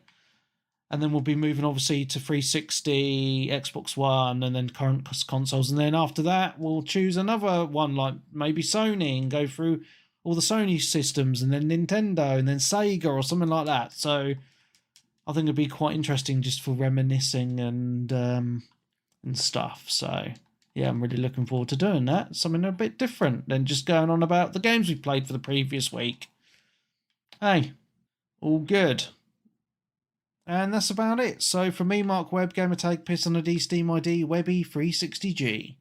And then we'll be moving, obviously, to 360, Xbox One, and then current consoles. And then after that, we'll choose another one, like maybe Sony, and go through all the Sony systems, and then Nintendo, and then Sega, or something like that. So I think it'd be quite interesting just for reminiscing and stuff. So yeah, I'm really looking forward to doing that. Something a bit different than just going on about the games we played for the previous week. Hey, all good. And that's about it. So for me, Mark Webb, Gamertag, Piss on a D, Steam ID, Webby 360G.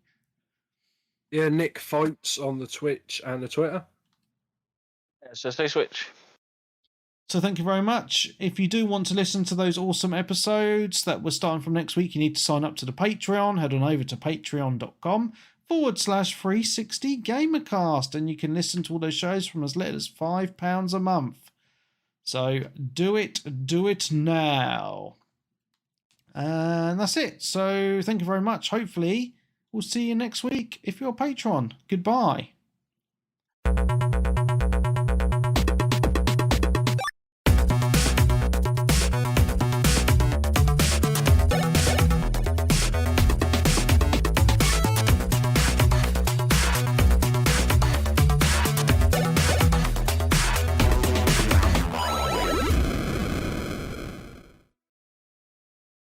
Yeah, Nick Fights on the Twitch and the Twitter. So stay Switch. So thank you very much. If you do want to listen to those awesome episodes that we're starting from next week, you need to sign up to the Patreon. Head on over to patreon.com/360gamercast, and you can listen to all those shows from as little as £5 a month. So do it now. And that's it. So thank you very much. Hopefully we'll see you next week if you're a patron. Goodbye.